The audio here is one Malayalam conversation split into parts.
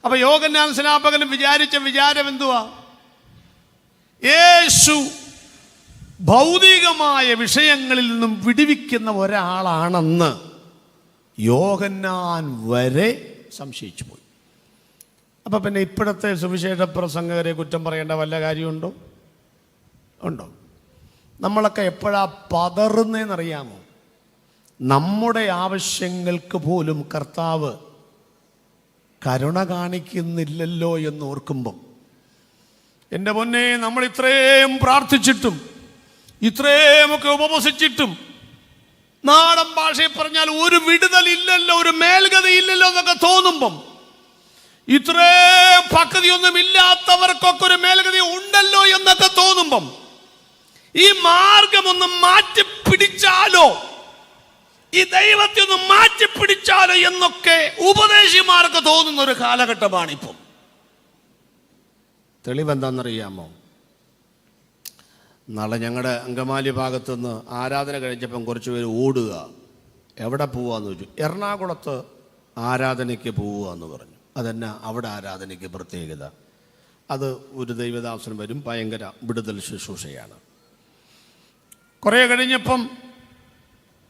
അപ്പൊ യോഹന്നാൻ സ്നാപകനും വിചാരിച്ച വിചാരം എന്തുവാ? യേശു ഭൗതികമായ വിഷയങ്ങളിൽ നിന്നും വിടുവിക്കുന്ന ഒരാളാണെന്ന് യോഹന്നാൻ വരെ സംശയിച്ചു പോയി. അപ്പം പിന്നെ ഇപ്പോഴത്തെ സുവിശേഷ പ്രസംഗകരെ കുറ്റം പറയേണ്ട വല്ല കാര്യമുണ്ടോ? ഉണ്ടോ? നമ്മളൊക്കെ എപ്പോഴാ പതറുന്നതെന്നറിയാമോ? നമ്മുടെ ആവശ്യങ്ങൾക്ക് പോലും കർത്താവ് കരുണ കാണിക്കുന്നില്ലല്ലോ എന്ന് ഓർക്കുമ്പം, എൻ്റെ പൊന്നെ, നമ്മൾ ഇത്രയും പ്രാർത്ഥിച്ചിട്ടും ഇത്രയുമൊക്കെ ഉപവസിച്ചിട്ടും നാടൻ ഭാഷയിൽ പറഞ്ഞാൽ ഒരു വിടുതലില്ലല്ലോ, ഒരു മേൽഗതിയില്ലല്ലോ എന്നൊക്കെ തോന്നുമ്പം, ഇത്രയും പക്വതയൊന്നും ഇല്ലാത്തവർക്കൊക്കെ ഒരു മേൽഗതി ഉണ്ടല്ലോ എന്നൊക്കെ തോന്നുമ്പം, ഈ മാർഗമൊന്ന് മാറ്റിപ്പിടിച്ചാലോ, ഈ ദൈവത്തെ ഒന്ന് മാറ്റിപ്പിടിച്ചാലോ എന്നൊക്കെ ഉപദേശിമാർക്ക് തോന്നുന്ന ഒരു കാലഘട്ടമാണിപ്പം. തെളിവെന്താണെന്നറിയാമോ? നാളെ ഞങ്ങളുടെ അങ്കമാലി ഭാഗത്തുനിന്ന് ആരാധന കഴിഞ്ഞപ്പം കുറച്ച് പേര് ഓടുക. എവിടെ പോവാന്ന് ചോദിച്ചു. എറണാകുളത്ത് ആരാധനയ്ക്ക് പോവുക എന്ന് പറഞ്ഞു. അതെന്നാ അവിടെ ആരാധനയ്ക്ക് പ്രത്യേകത? അത് ഒരു ദൈവദാസൻ വരും, ഭയങ്കര വിടുതൽ ശുശ്രൂഷയാണ്. കുറേ കഴിഞ്ഞപ്പം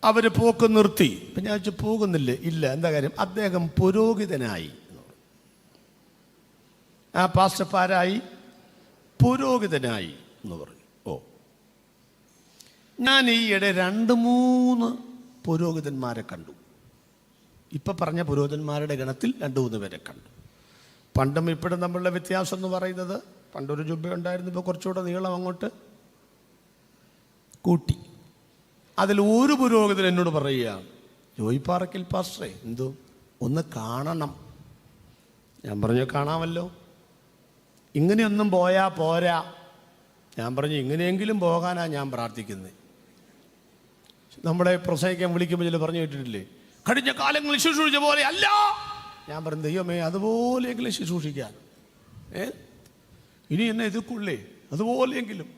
അവർ പോക്ക് നിർത്തി. ഇപ്പം ഞാൻ ചോദിച്ചു, പോകുന്നില്ലേ? ഇല്ല. എന്താ കാര്യം? അദ്ദേഹം പുരോഹിതനായി. ആ പാസ്റ്റർമാരായി പുരോഹിതനായി എന്ന് പറഞ്ഞു. ഓ, ഞാൻ ഈയിടെ 2-3 പുരോഹിതന്മാരെ കണ്ടു. ഇപ്പം പറഞ്ഞ പുരോഹിതന്മാരുടെ ഗണത്തിൽ 2-3 പേരെ കണ്ടു. പണ്ടും ഇപ്പോഴും നമ്മളുടെ വ്യത്യാസം എന്ന് പറയുന്നത്, പണ്ടൊരു ജുബ്ബ ഉണ്ടായിരുന്നു, ഇപ്പോൾ കുറച്ചുകൂടെ നീളം അങ്ങോട്ട് കൂട്ടി. അതിൽ ഒരു പുരോഹിതൻ എന്നോട് പറയുക, ജോയിപ്പാറയ്ക്കൽ പാസ്റ്ററെ, എന്തോ ഒന്ന് കാണണം. ഞാൻ പറഞ്ഞു, കാണാമല്ലോ, ഇങ്ങനെയൊന്നും പോയാൽ പോരാ. ഞാൻ പറഞ്ഞു, ഇങ്ങനെയെങ്കിലും പോകാനാ ഞാൻ പ്രാർത്ഥിക്കുന്നത്. നമ്മുടെ പ്രസംഗിക്കാൻ വിളിക്കുമ്പോൾ ചില പറഞ്ഞു കേട്ടിട്ടില്ലേ, കഴിഞ്ഞ കാലങ്ങളിൽ ശുശ്രൂഷിച്ച പോലെ അല്ല. ഞാൻ പറഞ്ഞു, ദൈവമേ, അതുപോലെയെങ്കിലും ശുശ്രൂഷിക്കാൻ, ഇനി എന്നെ എതിർക്കുള്ളേ, അതുപോലെയെങ്കിലും.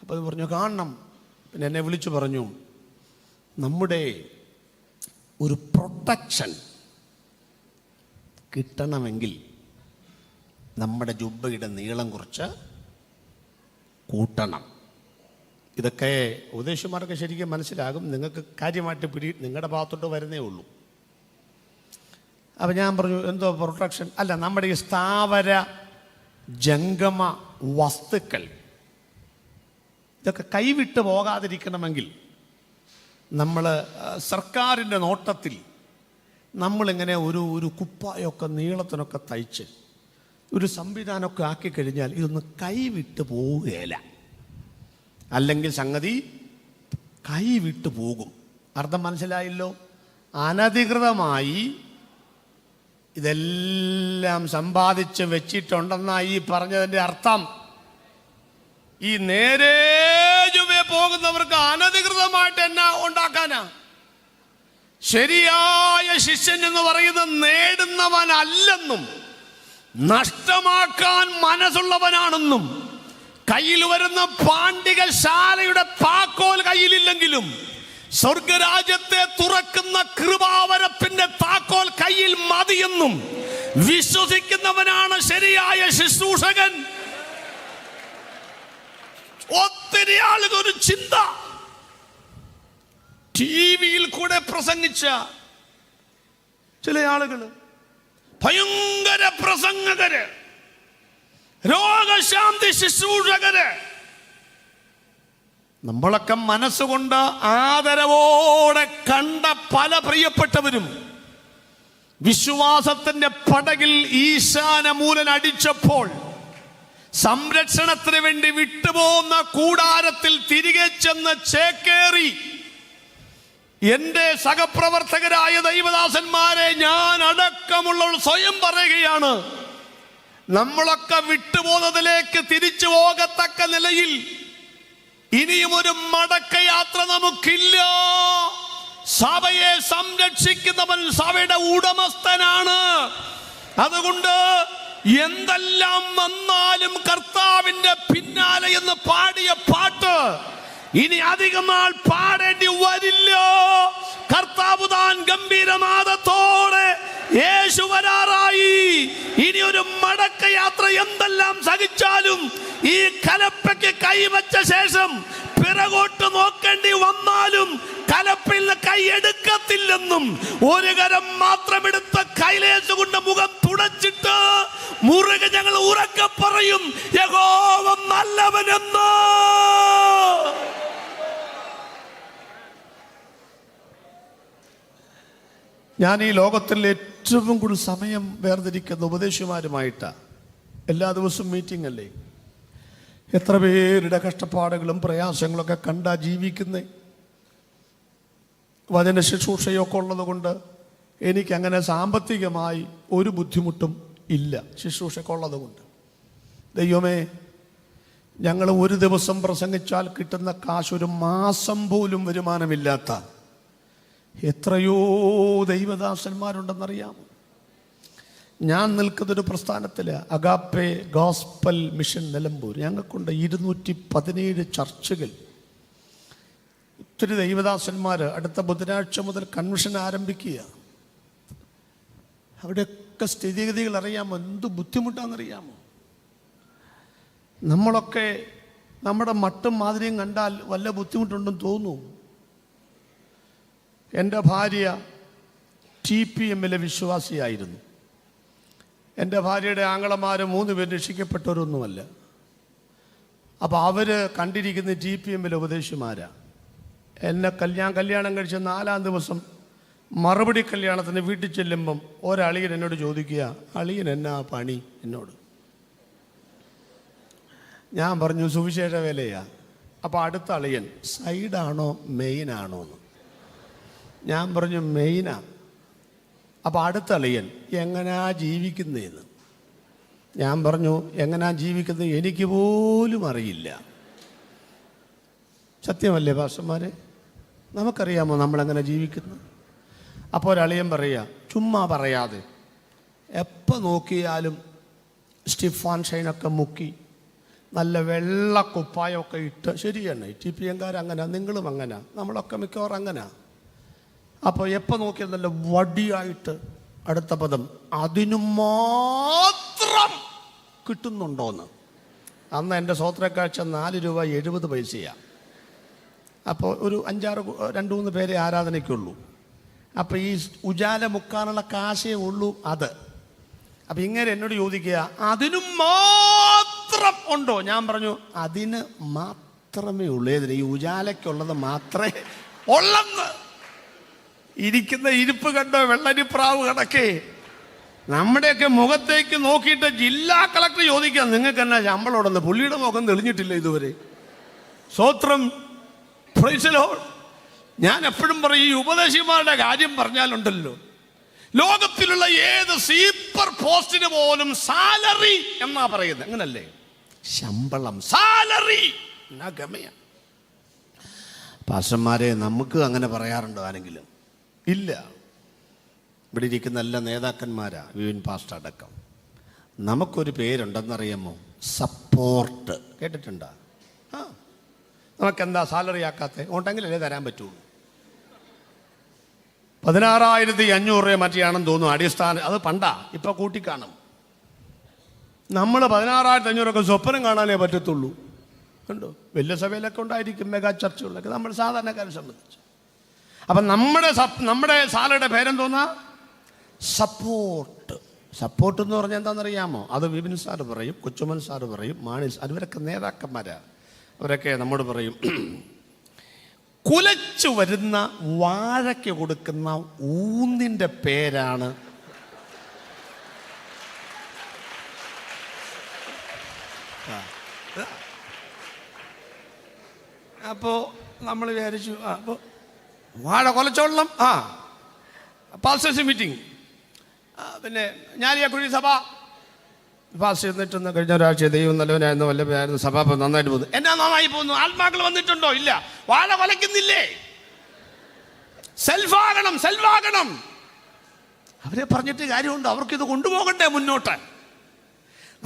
അപ്പം അത് പറഞ്ഞു, കാണണം. പിന്നെ എന്നെ വിളിച്ചു പറഞ്ഞു, നമ്മുടെ ഒരു പ്രൊട്ടക്ഷൻ കിട്ടണമെങ്കിൽ നമ്മുടെ ജുബ്ബയുടെ നീളം കുറച്ച് കൂട്ടണം. ഇതൊക്കെ ഉപദേശിമാർക്ക് ശരിക്കും മനസ്സിലാകും, നിങ്ങൾക്ക് കാര്യമായിട്ട് നിങ്ങളുടെ ഭാഗത്തോട്ട് വരുന്നേ ഉള്ളൂ. അപ്പം ഞാൻ പറഞ്ഞു, എന്തോ പ്രൊട്ടക്ഷൻ? അല്ല, നമ്മുടെ ഈ സ്ഥാവര ജംഗമ വസ്തുക്കൾ ഇതൊക്കെ കൈവിട്ട് പോകാതിരിക്കണമെങ്കിൽ നമ്മൾ സർക്കാരിൻ്റെ നോട്ടത്തിൽ നമ്മളിങ്ങനെ ഒരു കുപ്പായൊക്കെ നീളത്തിനൊക്കെ തയ്ച്ച് ഒരു സംവിധാനമൊക്കെ ആക്കിക്കഴിഞ്ഞാൽ ഇതൊന്ന് കൈവിട്ട് പോവുകയില്ല. അല്ലെങ്കിൽ സംഗതി കൈവിട്ട് പോകും. അർത്ഥം മനസ്സിലായല്ലോ? അനധികൃതമായി ഇതെല്ലാം സമ്പാദിച്ച് വെച്ചിട്ടുണ്ടെന്നാണ് ഈ പറഞ്ഞതിൻ്റെ അർത്ഥം. ഈ നേരെ ചൊവ്വേ പോകുന്നവർക്ക് അനധികൃതമായിട്ട് എന്നാ ഉണ്ടാക്കാനാ? ശരിയായ ശിഷ്യൻ എന്ന് പറയുന്നത് നേടുന്നവനല്ലെന്നും നഷ്ടമാക്കാൻ മനസ്സുള്ളവനാണെന്നും, കയ്യിൽ വരുന്ന പാണ്ഡികശാലയുടെ താക്കോൽ കയ്യിലില്ലെങ്കിലും സ്വർഗരാജ്യത്തെ തുറക്കുന്ന കൃപാവരപ്പിന്റെ താക്കോൽ കയ്യിൽ മതിയെന്നും വിശ്വസിക്കുന്നവനാണ് ശരിയായ ശുശ്രൂഷകൻ. ഒത്തിരി ആളുകൾ ഒരു ചിന്ത, ടിവിയിൽ കൂടെ പ്രസംഗിച്ച ചില ആളുകൾ, ഭയങ്കര പ്രസംഗകര്, രോഗശാന്തി ശുശ്രൂഷകര്, നമ്മളൊക്കെ മനസ്സുകൊണ്ട് ആദരവോടെ കണ്ട പല പ്രിയപ്പെട്ടവരും വിശ്വാസത്തിന്റെ പടകിൽ ഈശാനമൂലൻ അടിച്ചപ്പോൾ സംരക്ഷണത്തിന് വേണ്ടി വിട്ടുപോകുന്ന കൂടാരത്തിൽ തിരികെ ചെന്ന് ചേക്കേറി എന്റെ സഹപ്രവർത്തകരായ ദൈവദാസന്മാരെ ഞാൻ അടക്കമുള്ളവർ സ്വയം പറയുകയാണ്, നമ്മളൊക്കെ വിട്ടുപോകുന്നതിലേക്ക് തിരിച്ചു പോകത്തക്ക നിലയിൽ ഇനിയും ഒരു മടക്കയാത്ര നമുക്കില്ല. സഭയെ സംരക്ഷിക്കുന്നവൻ സഭയുടെ ഉടമസ്ഥനാണ്. അതുകൊണ്ട് എന്തെല്ലാം വന്നാലും കർത്താവിന്റെ പിന്നാലെ എന്ന് പാടിയ പാട്ട് ഇനി അധികം നാൾ പാടേണ്ടി വരില്ല. കർത്താവ് താൻ ഗംഭീരനാദത്തോടെ യേശു വരാറായി. ഇനി ഒരു മടക്ക യാത്ര എന്തെല്ലാം സഹിച്ചാലും ഈ കലപ്പയ്ക്ക് കൈവച്ച ശേഷം പിറകോട്ട് നോക്കേണ്ടി വന്നാലും കലപ്പയിൽ നിന്ന് കൈ എടുക്കത്തില്ലെന്നും ഒരു കരം മാത്രം എടുത്ത് കൈലേശ കൊണ്ട് മുഖം തുടച്ചിട്ട് മുറുകെ ഞങ്ങൾ ഉറക്കെ പറയും, യഹോവ നല്ലവനെന്ന്. ഞാൻ ഈ ലോകത്തിൽ ഏറ്റവും കൂടുതൽ സമയം വേർതിരിക്കുന്ന ഉപദേശിമാരുമായിട്ടാണ്. എല്ലാ ദിവസവും മീറ്റിംഗ് അല്ലേ? എത്ര പേരുടെ കഷ്ടപ്പാടുകളും പ്രയാസങ്ങളൊക്കെ കണ്ടാ ജീവിക്കുന്നേ. വചന ശുശ്രൂഷയൊക്കെ ഉള്ളത് കൊണ്ട് എനിക്കങ്ങനെ സാമ്പത്തികമായി ഒരു ബുദ്ധിമുട്ടും ഇല്ല. ശുശ്രൂഷയൊക്കെ ഉള്ളത് കൊണ്ട് ദൈവമേ, ഞങ്ങൾ ഒരു ദിവസം പ്രസംഗിച്ചാൽ കിട്ടുന്ന കാശ് ഒരു മാസം പോലും വരുമാനമില്ലാത്ത എത്രയോ ദൈവദാസന്മാരുണ്ടെന്നറിയാമോ? ഞാൻ നിൽക്കുന്നൊരു പ്രസ്ഥാനത്തിൽ അഗാപ്പെ ഗോസ്പൽ മിഷൻ നിലമ്പൂർ, ഞങ്ങൾക്കുണ്ട് 217 ചർച്ചുകൾ, ഒത്തിരി ദൈവദാസന്മാർ. അടുത്ത ബുധനാഴ്ച മുതൽ കൺവെൻഷൻ ആരംഭിക്കുക. അവിടെയൊക്കെ സ്ഥിതിഗതികൾ അറിയാമോ? എന്ത് ബുദ്ധിമുട്ടാണെന്നറിയാമോ? നമ്മളൊക്കെ നമ്മുടെ മട്ടും മാതിരിയും കണ്ടാൽ വല്ല ബുദ്ധിമുട്ടുണ്ടെന്ന് തോന്നുന്നു. എൻ്റെ ഭാര്യ TPM-ലെ വിശ്വാസിയായിരുന്നു. എൻ്റെ ഭാര്യയുടെ ആങ്ങളമാർ 3 പേര് രക്ഷിക്കപ്പെട്ടവരൊന്നുമല്ല. അപ്പോൾ അവർ കണ്ടിരിക്കുന്ന TPM-ലെ ഉപദേശിമാരാണ്. ഞാൻ കല്യാണം കഴിച്ച 4-ാം ദിവസം മറുപടി കല്യാണത്തിന് വീട്ടിൽ ചെല്ലുമ്പം ഒരളിയൻ എന്നോട് ചോദിക്കുക, അളിയൻ എന്നാ പണി എന്നോട്? ഞാൻ പറഞ്ഞു സുവിശേഷ വേലയാ. അപ്പോൾ അടുത്ത അളിയൻ, സൈഡാണോ മെയിനാണോ എന്ന്. ഞാൻ പറഞ്ഞു മെയിനാ. അപ്പോൾ അടുത്ത അളിയൻ, എങ്ങനെയാ ജീവിക്കുന്നതെന്ന്. ഞാൻ പറഞ്ഞു എങ്ങനെയാ ജീവിക്കുന്നത് എനിക്ക് പോലും അറിയില്ല. സത്യമല്ലേ പാസ്റ്റർമാരെ? നമുക്കറിയാമോ നമ്മളെങ്ങനെ ജീവിക്കുന്നത്? അപ്പോൾ ഒരളിയൻ പറയുക, ചുമ്മാ പറയാതെ എപ്പോൾ നോക്കിയാലും സ്റ്റിഫാൻ ഷൈനൊക്കെ മുക്കി നല്ല വെള്ള കുപ്പായമൊക്കെ ഇട്ട്. ശരിയാണ്, TPM-കാർ അങ്ങനെ, നിങ്ങളും അങ്ങനെ, നമ്മളൊക്കെ മിക്കവാറും അങ്ങനെ. അപ്പോൾ എപ്പോൾ നോക്കിയാൽ നല്ല വടിയായിട്ട്. അടുത്ത പദം, അതിനു മാത്രം കിട്ടുന്നുണ്ടോയെന്ന്. അന്ന് എൻ്റെ സ്വോത്രക്കാഴ്ച 4 രൂപ 70 പൈസയാണ്. അപ്പോൾ ഒരു 2-3 പേരെ ആരാധനയ്ക്കുള്ളൂ. അപ്പോൾ ഈ ഉജാല മുക്കാനുള്ള കാശേ ഉള്ളൂ അത്. അപ്പം ഇങ്ങനെ എന്നോട് ചോദിക്കുക, അതിനു മാത്രം ഉണ്ടോ? ഞാൻ പറഞ്ഞു അതിന് മാത്രമേ ഉള്ളൂ. ഏതിന്? ഈ ഉജാലയ്ക്കുള്ളത് മാത്രമേ ഉള്ളെന്ന്. ഇരിക്കുന്ന ഇരിപ്പ് കണ്ടോ? വെള്ളരിപ്രാവ് കണക്കേ. നമ്മുടെയൊക്കെ മുഖത്തേക്ക് നോക്കിയിട്ട് ജില്ലാ കളക്ടർ ചോദിക്കാം, നിങ്ങൾക്ക് എന്നാ ശമ്പളമുണ്ടെന്ന്. പുള്ളിയുടെ മുഖം തെളിഞ്ഞിട്ടില്ല ഇതുവരെ. സ്വോത്രം, പ്രൈസ് ദി ലോർഡ്. ഞാൻ എപ്പോഴും പറയും, ഈ ഉപദേശിമാരുടെ കാര്യം പറഞ്ഞാലുണ്ടല്ലോ, ലോകത്തിലുള്ള ഏത് സൂപ്പർ പോസ്റ്റിന് പോലും സാലറി എന്നാ പറയുന്നത്. അങ്ങനല്ലേ? ശമ്പളം, സാലറി എന്നാ ഗമയ. പാസ്റ്റർമാരെ, നമുക്ക് അങ്ങനെ പറയാറുണ്ടോ ആരെങ്കിലും? ഇല്ല. ഇവിടെ ഇരിക്കുന്ന എല്ലാ നേതാക്കന്മാരാ, വിവിൻ പാസ്റ്റർ അടക്കം. നമുക്കൊരു പേരുണ്ടെന്നറിയാമോ? സപ്പോർട്ട്. കേട്ടിട്ടുണ്ടോ? നമുക്കെന്താ സാലറി ആക്കാത്തത്? ഉണ്ടെങ്കിലല്ലേ തരാൻ പറ്റുള്ളൂ. 16,500 മറ്റിയാണെന്ന് തോന്നുന്നു അടിസ്ഥാനം. അത് പണ്ടാ, ഇപ്പം കൂട്ടിക്കാണും. നമ്മൾ 16,500 സ്വപ്നം കാണാനേ പറ്റത്തുള്ളൂ. കണ്ടോ? വലിയ സഭയിലൊക്കെ ഉണ്ടായിരിക്കും, മെഗാ ചർച്ചകളിലൊക്കെ, നമ്മൾ സാധാരണക്കാരെ സംബന്ധിച്ച്. അപ്പം നമ്മുടെ സാലറിയുടെ പേരെന്തോന്നാ? സപ്പോർട്ട്. സപ്പോർട്ട് എന്ന് പറഞ്ഞാൽ എന്താണെന്നറിയാമോ? അത് വിപിൻ സാറ് പറയും, കൊച്ചുമൻ സാറ് പറയും, മാണി സാർ, ഇവരൊക്കെ നേതാക്കന്മാരാണ്. അവരൊക്കെ നമ്മോട് പറയും, കുലച്ചു വരുന്ന വാഴയ്ക്ക് കൊടുക്കുന്ന ഊന്നിൻ്റെ പേരാണ്. അപ്പോൾ നമ്മൾ വിചാരിച്ചു, അപ്പോൾ വാഴ കൊലച്ചോളണം. പാസ്റ്റേഴ്സ് മീറ്റിംഗ്, പിന്നെ ഞാലിയാക്കുഴി സഭ പാസ്റ്റർ എന്നിട്ടൊന്ന് കഴിഞ്ഞ ഒരാഴ്ച ദൈവം നല്ലവനായിരുന്നു, വല്ലവനായിരുന്നു, സഭ നന്നായിട്ട് പോകുന്നു. എന്നാ നന്നായി പോകുന്നു? ആത്മാക്കൾ വന്നിട്ടുണ്ടോ? ഇല്ല. വാഴ കൊലയ്ക്കുന്നില്ലേ? സെൽഫാകണം, സെൽഫാകണം. അവരെ പറഞ്ഞിട്ട് കാര്യമുണ്ട്, അവർക്കിത് കൊണ്ടുപോകണ്ടേ മുന്നോട്ട്?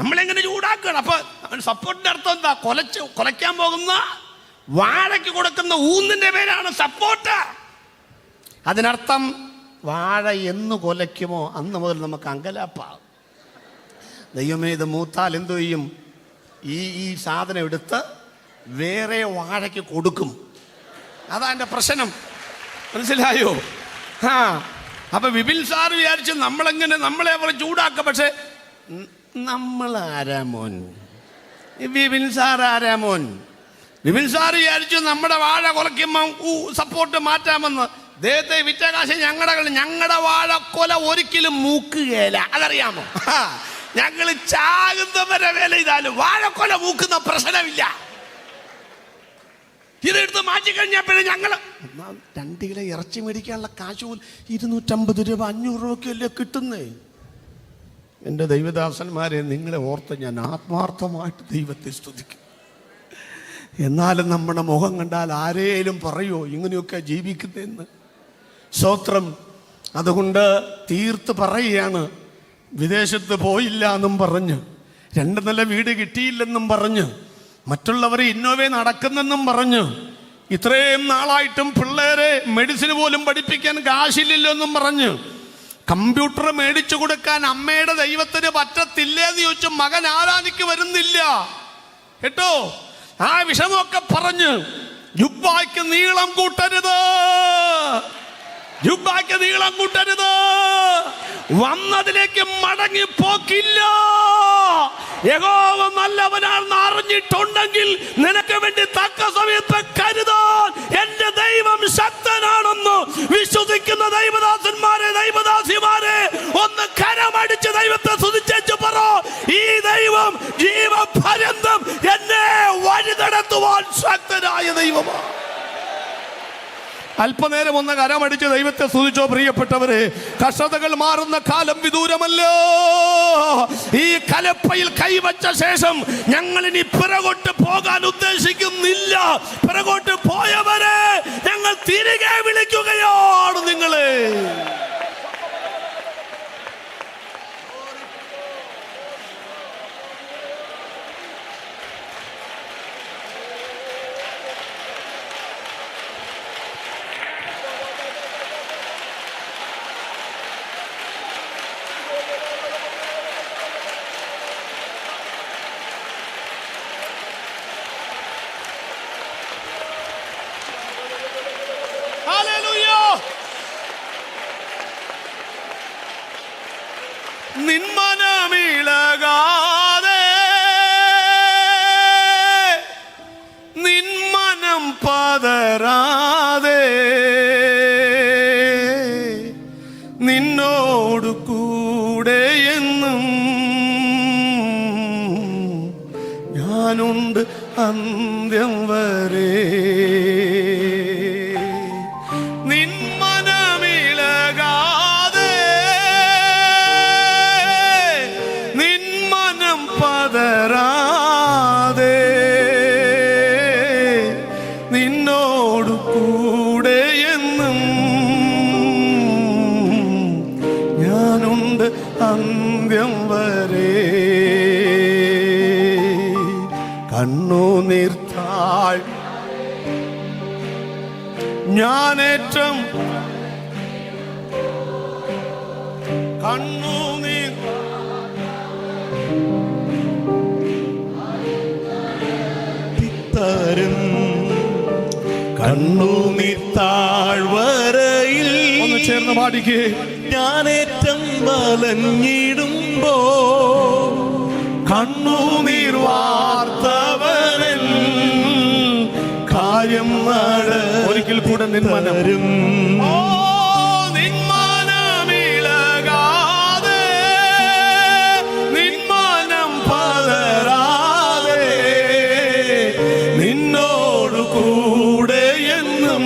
നമ്മളെങ്ങനെ ചൂടാക്കണം? അപ്പൊ സപ്പോർട്ടിന്റെ അർത്ഥം എന്താ? കൊലയ്ക്കാൻ പോകുന്ന വാഴയ്ക്ക് കൊടുക്കുന്ന ഊന്നിന്റെ പേരാണ് സപ്പോർട്ട്. അതിനർത്ഥം വാഴ എന്ന് കൊലയ്ക്കുമോ അന്ന് മുതൽ നമുക്ക് അങ്കലാപ്പാകും. ദൈവമേ ഇത് മൂത്താൽ എന്തു ചെയ്യും? ഈ സാധനം എടുത്ത് വേറെ വാഴയ്ക്ക് കൊടുക്കും. അതാ എൻ്റെ പ്രശ്നം, മനസ്സിലായോ? അപ്പൊ വിപിൻ സാർ വിചാരിച്ച് നമ്മളെ അവർ ചൂടാക്കുക. പക്ഷെ നമ്മൾ ആരാ മോൻ? വിപിൻ സാർ ആരാ മോൻ? വിപിൻ സാർ വിചാരിച്ചു നമ്മുടെ വാഴ കുലയ്ക്കുമ്പം സപ്പോർട്ട് മാറ്റാമെന്ന്. ദൈവത്തെ വിറ്റ കാശ് ഞങ്ങളുടെ വാഴക്കൊല ഒരിക്കലും മൂക്കുകയില്ല, അതറിയാമോ? ഞങ്ങൾ ചാകുന്നവരെ വില ചെയ്താലും വാഴക്കൊല മൂക്കുന്ന പ്രശ്നമില്ല. ഇതെടുത്ത് മാറ്റിക്കഴിഞ്ഞാൽ പിന്നെ ഞങ്ങൾ 2 കിലോ ഇറച്ചി മേടിക്കാനുള്ള കാശ് പോലും 250 രൂപ 500 രൂപയ്ക്കല്ലേ കിട്ടുന്നേ. എൻ്റെ ദൈവദാസന്മാരെ, നിങ്ങളെ ഓർത്ത് ഞാൻ ആത്മാർത്ഥമായിട്ട് ദൈവത്തെ സ്തുതിക്കും. എന്നാലും നമ്മുടെ മുഖം കണ്ടാൽ ആരേലും പറയുമോ ഇങ്ങനെയൊക്കെ ജീവിക്കുന്നതെന്ന്? സ്തോത്രം. അതുകൊണ്ട് തീർത്ത് പറയുകയാണ്, വിദേശത്ത് പോയില്ല എന്നും പറഞ്ഞ്, 2 നില വീട് കിട്ടിയില്ലെന്നും പറഞ്ഞ്, മറ്റുള്ളവർ ഇന്നോവേ നടക്കുന്നെന്നും പറഞ്ഞ്, ഇത്രയും നാളായിട്ടും പിള്ളേരെ മെഡിസിന് പോലും പഠിപ്പിക്കാൻ കാശില്ലല്ലോ പറഞ്ഞ്, കമ്പ്യൂട്ടർ മേടിച്ചു കൊടുക്കാൻ അമ്മയുടെ ദൈവത്തിന് പറ്റത്തില്ലേന്ന് ചോദിച്ചു മകൻ ആരാധിക്ക് വരുന്നില്ല കേട്ടോ. ആ വിഷമമൊക്കെ പറഞ്ഞ് ജുബ്ബായ്ക്ക് നീളം കൂട്ടരുത്, ജുബ്ബായ്ക്ക് നീളം കൂട്ടരുത്, വന്നതിലേക്ക് മടങ്ങി പോക്കില്ല. യഹോവ നല്ലവനാണെന്ന് അറിഞ്ഞിട്ടുണ്ടെങ്കിൽ നിനക്ക് വേണ്ടി തക്ക സമയത്ത് കരുതാൻ എന്റെ ദൈവം ശക്തനാണെന്ന് വിശ്വസിക്കുന്ന ദൈവദാസന്മാരെ, ദൈവദാസിമാരെ, ഒന്ന് കരമടിച്ച് ദൈവത്തെ സ്തുതിച്ചു പറ, ഈ ദൈവം ജീവപര്യന്തം എന്നെ വഴി നടത്തുവാൻ ശക്തനായ ദൈവമാണ്. അല്പനേരം ഒന്ന് കരമടിച്ച് ദൈവത്തെ സ്തുതിച്ചോ പ്രിയപ്പെട്ടവരെ. കഷ്ടതകൾ മാറുന്ന കാലം വിദൂരമല്ലോ. ഈ കലപ്പയിൽ കൈവച്ച ശേഷം ഞങ്ങൾ ഇനി പിറകോട്ട് പോകാൻ ഉദ്ദേശിക്കുന്നില്ല. പിറകോട്ട് പോയവരെ ഞങ്ങൾ തിരികെ വിളിക്കുകയാണ് നിങ്ങളെ. നിന്മനമിളകാതെ, നിന്മനം പതരാതെ, നിന്നോട് കൂടെ എന്നും ഞാനുണ്ട് അന്ത്യം വരെ. നിന്നോട് കൂടെ എന്നും ഞാനുണ്ട് അന്ത്യം വരെ. കണ്ണുനീർത്താൾ ഞാനേറ്റം കണ്ണുനീർ പിത്തരും കണ്ണുനീർത്താഴ്വരയിൽ ഒന്ന് ചേർന്ന് പാടിക്കേ. ഞാനേറ്റം വലഞ്ഞിടുമ്പോ കണ്ണുനീർ വാർത്തവരിൽ കാര്യം ഒരിക്കൽ കൂടെ നിന്മനം കൂടെ എന്നും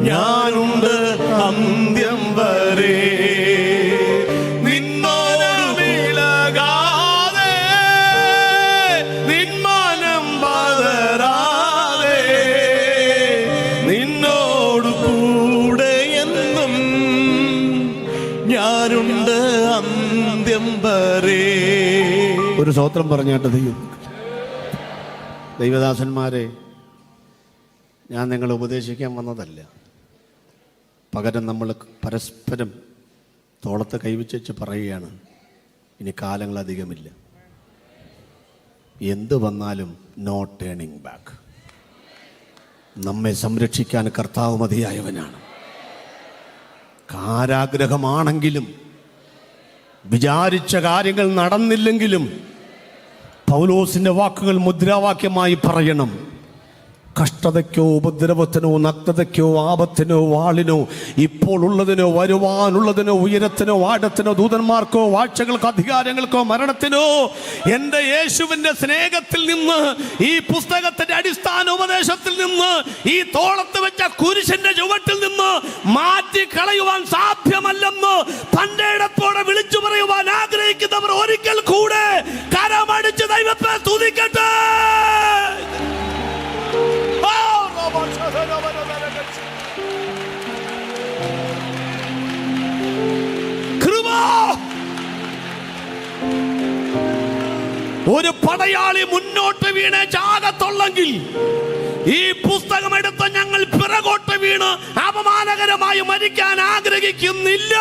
ഞാനുണ്ട് അന്ത്യം വരെ. നിന്നോടമിളകാതെ, നിന്മനം പതരാതെ, നിന്നോട് കൂടെ എന്നും ഞാനുണ്ട് അന്ത്യം വരെ. ഒരു സ്തോത്രം പറഞ്ഞാട്ട് ദൈവം. ദൈവദാസന്മാരെ, ഞാൻ നിങ്ങളെ ഉപദേശിക്കാൻ വന്നതല്ല. പകരം നമ്മൾ പരസ്പരം തോളത്ത് കൈവച്ച് പറയുകയാണ്, ഇനി കാലങ്ങൾ അധികമില്ല. എന്ത് വന്നാലും നോ ടേണിംഗ് ബാക്ക്. നമ്മെ സംരക്ഷിക്കാൻ കർത്താവ് മതിയായവനാണ്. കാരാഗ്രഹമാണെങ്കിലും വിചാരിച്ച കാര്യങ്ങൾ നടന്നില്ലെങ്കിലും പൗലോസിന്റെ വാക്കുകൾ മുദ്രാവാക്യമായി പറയണം. കഷ്ടതയ്ക്കോ ഉപദ്രവത്തിനോ നഗ്നതയ്ക്കോ ആപത്തിനോ വാളിനോ ഇപ്പോൾ ഉള്ളതിനോ വരുവാനുള്ളതിനോ ഉയരത്തിനോ ആഴത്തിനോ ദൂതന്മാർക്കോ വാഴ്ചകൾക്കോ അധികാരങ്ങൾക്കോ മരണത്തിനോ എൻ്റെ യേശുവിൻ്റെ സ്നേഹത്തിൽ നിന്ന്, ഈ പുസ്തകത്തിന്റെ അടിസ്ഥാന ഉപദേശത്തിൽ നിന്ന്, ഈ തോളത്ത് വെച്ച കുരിശിന്റെ ചുവട്ടിൽ നിന്ന് മാറ്റി കളയുവാൻ സാധ്യമല്ലെന്ന് തന്റെ ഇടത്തോടെ വിളിച്ചു പറയുവാൻ ആഗ്രഹിക്കുന്നവർ ഒരിക്കൽ കൂടെ കരമടിച്ച് ദൈവത്തെ സ്തുതിക്കട്ടെ. ഒരു പടയാളി മുന്നോട്ട് വീണ് ചാകത്തുള്ളെങ്കിൽ ഈ പുസ്തകം എടുത്ത് ഞങ്ങൾ പിറകോട്ട് വീണ് അപമാനകരമായി മരിക്കാൻ ആഗ്രഹിക്കുന്നില്ല.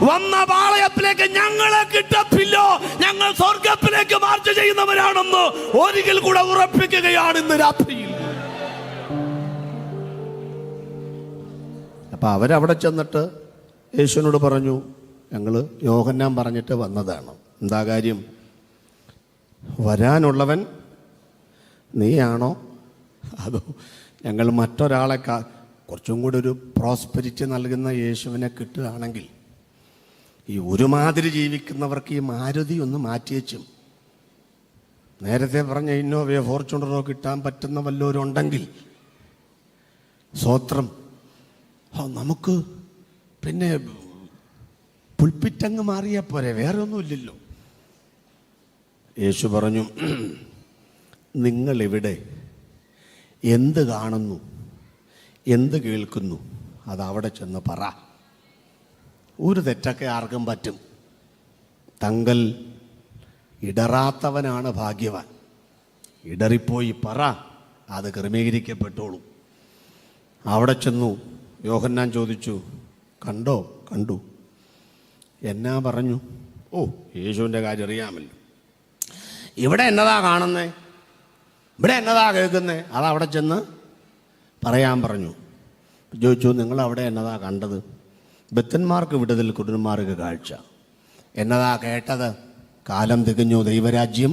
വന്ന പാളയത്തിലേക്ക് ഞങ്ങളെ കിട്ടത്തില്ല. ഞങ്ങൾ സ്വർഗത്തിലേക്ക് മാർച്ച് ചെയ്യുന്നവരാണെന്ന് ഒരിക്കൽ കൂടെ ഉറപ്പിക്കുകയാണ് ഇന്ന് രാത്രിയിൽ. അപ്പം അവരവിടെ ചെന്നിട്ട് യേശുവിനോട് പറഞ്ഞു, ഞങ്ങൾ യോഹന്നാൻ പറഞ്ഞിട്ട് വന്നതാണ്. എന്താ കാര്യം? വരാനുള്ളവൻ നീയാണോ അതോ ഞങ്ങൾ മറ്റൊരാളെ കുറച്ചും കൂടി ഒരു പ്രോസ്പെരിറ്റി നൽകുന്ന യേശുവിനെ കിട്ടുകയാണെങ്കിൽ ഈ ഒരുമാതിരി ജീവിക്കുന്നവർക്ക് ഈ മാരുതി ഒന്ന് മാറ്റിവെച്ചും നേരത്തെ പറഞ്ഞ ഇന്നോവയോ ഫോർച്യൂണറോ കിട്ടാൻ പറ്റുന്ന വല്ലവരും ഉണ്ടെങ്കിൽ സ്വോത്രം, നമുക്ക് പിന്നെ പുൽപ്പിറ്റങ്ങ് മാറിയാൽ പോരെ, വേറെ ഒന്നുമില്ലല്ലോ. യേശു പറഞ്ഞു, നിങ്ങളിവിടെ എന്ത് കാണുന്നു, എന്ത് കേൾക്കുന്നു, അതവിടെ ചെന്ന് പറ. ഒരു തെറ്റൊക്കെ ആർക്കും പറ്റും. തങ്കൽ ഇടറാത്തവനാണ് ഭാഗ്യവാൻ. ഇടറിപ്പോയി പറ, അത് ക്രമീകരിക്കപ്പെട്ടോളൂ. അവിടെ ചെന്നു യോഹന്നാൻ ചോദിച്ചു, കണ്ടോ? കണ്ടു. എന്നാ പറഞ്ഞു? ഓ, യേശുവിൻ്റെ കാര്യം അറിയാമല്ലോ. ഇവിടെ എന്നതാ കാണുന്നേ, ഇവിടെ എന്നതാ കേൾക്കുന്നേ, അതവിടെ ചെന്ന് പറയാൻ പറഞ്ഞു. ചോദിച്ചു, നിങ്ങളവിടെ എന്നതാ കണ്ടത്? ബദ്ധന്മാർക്ക് വിടുതൽ, കുരുടന്മാർക്ക് കാഴ്ച. എന്നതാ കേട്ടത്? കാലം തികഞ്ഞു, ദൈവരാജ്യം.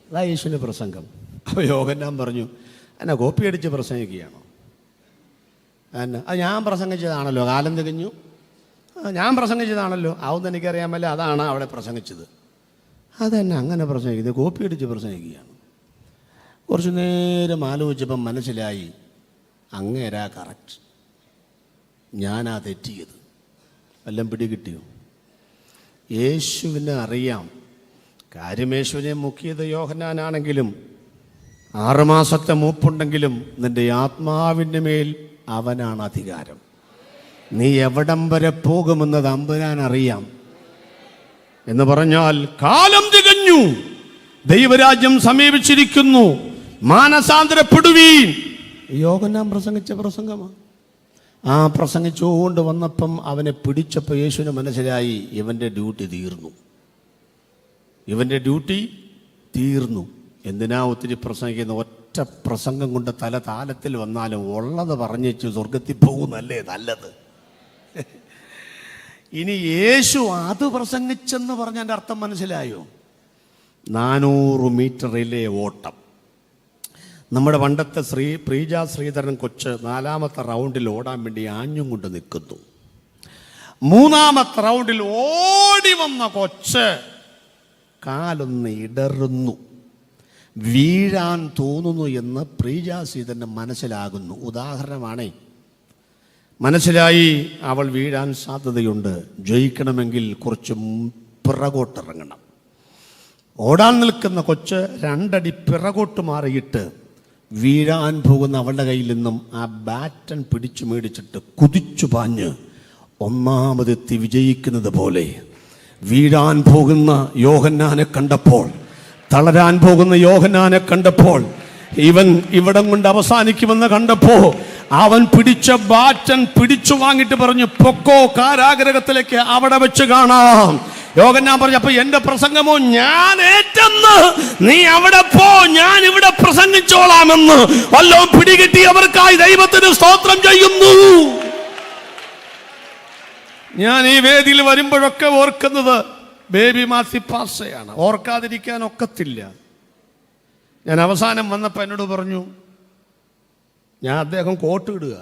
അതാ യേശുവിൻ്റെ പ്രസംഗം. അപ്പോൾ യോഹന്നാൻ പറഞ്ഞു, എന്നെ കോപ്പി അടിച്ച് പ്രസംഗിക്കുകയാണോ? എന്നെ അത് ഞാൻ പ്രസംഗിച്ചതാണല്ലോ, കാലം തികഞ്ഞു, ഞാൻ പ്രസംഗിച്ചതാണല്ലോ, അതൊന്നും എനിക്കറിയാമല്ലോ, അതാണ് അവിടെ പ്രസംഗിച്ചത്. അതെന്നെ അങ്ങനെ പ്രസംഗിക്കുന്നത്, കോപ്പി അടിച്ച് പ്രസംഗിക്കുകയാണ്. കുറച്ച് നേരം ആലോചിച്ചപ്പം മനസ്സിലായി, അങ്ങേരാ കറക്റ്റ്, ഞാനാ തെറ്റിയത്. എല്ലാം പിടികിട്ടിയോ? യേശുവിനെ അറിയാം. കാര്യം യേശുവിനെ മുക്കിയത് യോഹന്നാനാണെങ്കിലും 6 മാസത്തെ മൂപ്പുണ്ടെങ്കിലും നിന്റെ ആത്മാവിൻ്റെ മേൽ അവനാണ് അധികാരം. നീ എവിടം വരെ പോകുമെന്ന് തമ്പുരാൻ അറിയാം. എന്ന് പറഞ്ഞാൽ കാലം തികഞ്ഞു, ദൈവരാജ്യം സമീപിച്ചിരിക്കുന്നു, മാനസാന്തരപ്പെടുവീൻ. യോഹന്നാൻ പ്രസംഗിച്ച പ്രസംഗമാണ്. ആ പ്രസംഗിച്ചുകൊണ്ട് വന്നപ്പം അവനെ പിടിച്ചപ്പോൾ യേശുവിന് മനസ്സിലായി, ഇവൻ്റെ ഡ്യൂട്ടി തീർന്നു, ഇവൻ്റെ ഡ്യൂട്ടി തീർന്നു. എന്തിനാ ഒത്തിരി പ്രസംഗിക്കുന്ന? ഒറ്റ പ്രസംഗം കൊണ്ട് തല താലത്തിൽ വന്നാലും ഉള്ളത് പറഞ്ഞേച്ച് സ്വർഗത്തിൽ പോകുന്നല്ലേ നല്ലത്. ഇനി യേശു അത് പ്രസംഗിച്ചെന്ന് പറഞ്ഞതിൻ്റെ അർത്ഥം മനസ്സിലായോ? 400 മീറ്റർ റിലേ ഓട്ടം. നമ്മുടെ പണ്ടത്തെ പ്രീജ ശ്രീധരൻ കൊച്ച് 4ാമത്തെ റൗണ്ടിൽ ഓടാൻ വേണ്ടി ആഞ്ഞും കൊണ്ട് നിൽക്കുന്നു. 3ാമത്തെ റൗണ്ടിൽ ഓടി വന്ന കൊച്ച് കാലൊന്ന് ഇടറുന്നു, വീഴാൻ തോന്നുന്നു എന്ന് പ്രീജ ശ്രീധരന് മനസ്സിലാകുന്നു. ഉദാഹരണമാണേ, മനസ്സിലായി അവൾ വീഴാൻ സാധ്യതയുണ്ട്, ജയിക്കണമെങ്കിൽ കുറച്ച് പിറകോട്ടിറങ്ങണം. ഓടാൻ നിൽക്കുന്ന കൊച്ച് 2 അടി പിറകോട്ട് മാറിയിട്ട് വീഴാൻ പോകുന്ന അവളുടെ കയ്യിൽ നിന്നും ആ ബാറ്റൺ പിടിച്ചു മേടിച്ചിട്ട് കുതിച്ചു പാഞ്ഞ് ഒന്നാമതെത്തി വിജയിക്കുന്നത് പോലെ വീഴാൻ പോകുന്ന യോഹന്നാനെ കണ്ടപ്പോൾ, തളരാൻ പോകുന്ന യോഹന്നാനെ കണ്ടപ്പോൾ, ഇവൻ ഇവിടം കൊണ്ട് അവസാനിക്കുമെന്ന് കണ്ടപ്പോ അവൻ പിടിച്ച ബാറ്റൻ പിടിച്ചു വാങ്ങിട്ട് പറഞ്ഞു, പൊക്കോ കാരാഗ്രഹത്തിലേക്ക്, അവിടെ വെച്ച് കാണാം. യോഹന്നാൻ പറഞ്ഞു, അപ്പൊ എന്റെ പ്രസംഗമോ ഞാൻ ഏറ്റെന്ന്, നീ അവിടെ പോ, ഞാൻ ഇവിടെ പ്രസംഗിച്ചോളാമെന്ന് വല്ലതും പിടികിട്ടിയവർക്കായി ദൈവത്തിന് സ്തോത്രം ചെയ്യുന്നു. ഞാൻ ഈ വേദിയിൽ വരുമ്പോഴൊക്കെ ഓർക്കുന്നത് ബേബി മാത്യു പാസ്റ്ററെയാണ്. ഓർക്കാതിരിക്കാൻ ഒക്കത്തില്ല. ഞാൻ അവസാനം വന്നപ്പോൾ എന്നോട് പറഞ്ഞു, ഞാൻ അദ്ദേഹം കോട്ട് ഇടുക.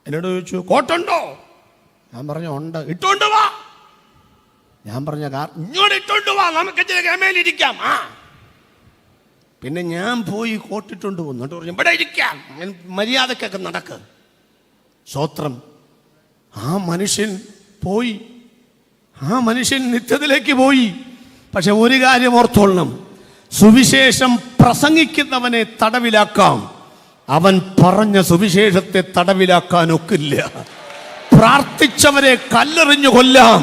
എന്നോട് ചോദിച്ചു, കോട്ടുണ്ടോ? ഞാൻ പറഞ്ഞു ഉണ്ട്. ഇട്ടോണ്ട് വാ. ഞാൻ പറഞ്ഞ ഇങ്ങോട്ട് ഇട്ടോണ്ട് വാ, നമുക്ക് ഗമയിലിരിക്കാം. പിന്നെ ഞാൻ പോയി കോട്ടിട്ടുണ്ട് എന്നിട്ട് പറഞ്ഞു, ഇവിടെ ഇരിക്കാം, മര്യാദക്കൊക്കെ നടക്ക്. സ്വത്രം. ആ മനുഷ്യൻ പോയി, ആ മനുഷ്യൻ നിത്യത്തിലേക്ക് പോയി. പക്ഷെ ഒരു കാര്യം ഓർത്തോളണം, സുവിശേഷം പ്രസംഗിക്കുന്നവനെ തടവിലാക്കാം, അവൻ പറഞ്ഞ സുവിശേഷത്തെ തടവിലാക്കാൻ ഒക്കില്ല. പ്രാർത്ഥിച്ചവരെ കല്ലെറിഞ്ഞു കൊല്ലാം,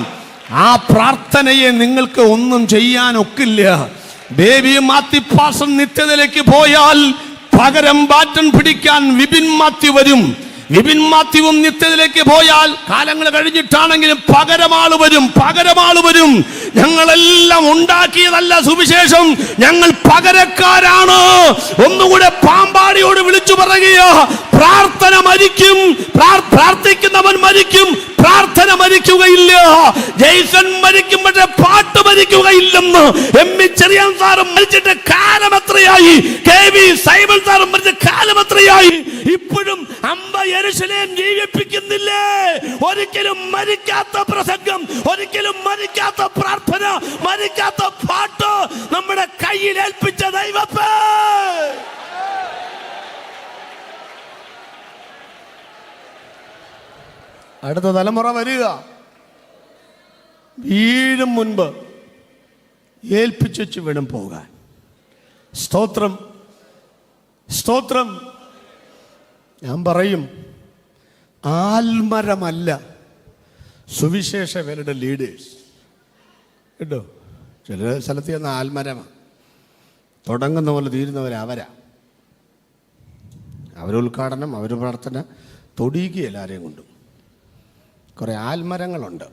ആ പ്രാർത്ഥനയെ നിങ്ങൾക്ക് ഒന്നും ചെയ്യാൻ ഒക്കില്ല. ബേബി മാത്യു പാസ്റ്റർ നിത്യതയിലേക്ക് പോയാൽ പകരം ബാറ്റൺ പിടിക്കാൻ വിപിൻ മാത്യു വരും. വിപിൻ മാത്യുവും നിത്യത്തിലേക്ക് പോയാൽ കാലങ്ങൾ കഴിഞ്ഞിട്ടാണെങ്കിലും പകരമാള് വരും. ഞങ്ങളെല്ലാം ഉണ്ടാക്കിയതല്ല സുവിശേഷം, ഞങ്ങൾ പകരക്കാരാണ്. ഒന്നുകൂടെ പാമ്പാടിയോട് വിളിച്ചു പറയുക, പ്രാർത്ഥന മരിക്കും, പ്രാർത്ഥിക്കുന്നവൻ മരിക്കും, പ്രാർത്ഥന മരിക്കുകയില്ല. ജെയ്സൺ മരിക്കും, പക്ഷെ പാട്ട് മരിക്കുകയില്ലെന്ന് എമ്മി ചെറിയാൻ സാറും മരിച്ചിട്ട് കാലം എത്രയായി, KV സൈമൺ സാറും മരിച്ച കാലം എത്രയായി, ഇപ്പോഴും അമ്പ യെരൂശലേം ജീവിപ്പിക്കുന്നില്ലേ? ഒരിക്കലും മരിക്കാത്ത പ്രസംഗം, ഒരിക്കലും മരിക്കാത്ത പ്രാർത്ഥന, മരിക്കാത്ത പാട്ട് നമ്മുടെ കയ്യിൽ ഏൽപ്പിച്ച ദൈവമേ, അടുത്ത തലമുറ വരിക, വീഴും മുൻപ് ഏൽപ്പിച്ചു വേണം പോകാൻ. സ്തോത്രം, സ്തോത്രം. ഞാൻ പറയും, ആൽമരമല്ല സുവിശേഷ വേലയുടെ ലീഡേഴ്സ് കേട്ടോ. ചില സ്ഥലത്ത് ചെന്ന ആൽമരമാണ്, തുടങ്ങുന്ന പോലെ തീരുന്നവരവരാ. അവരുദ്ഘാടനം, അവർ പ്രാർത്ഥന, തൊടിയിക്കുക എല്ലാവരെയും കൊണ്ടും. കുറേ ആൽമരങ്ങളുണ്ട്,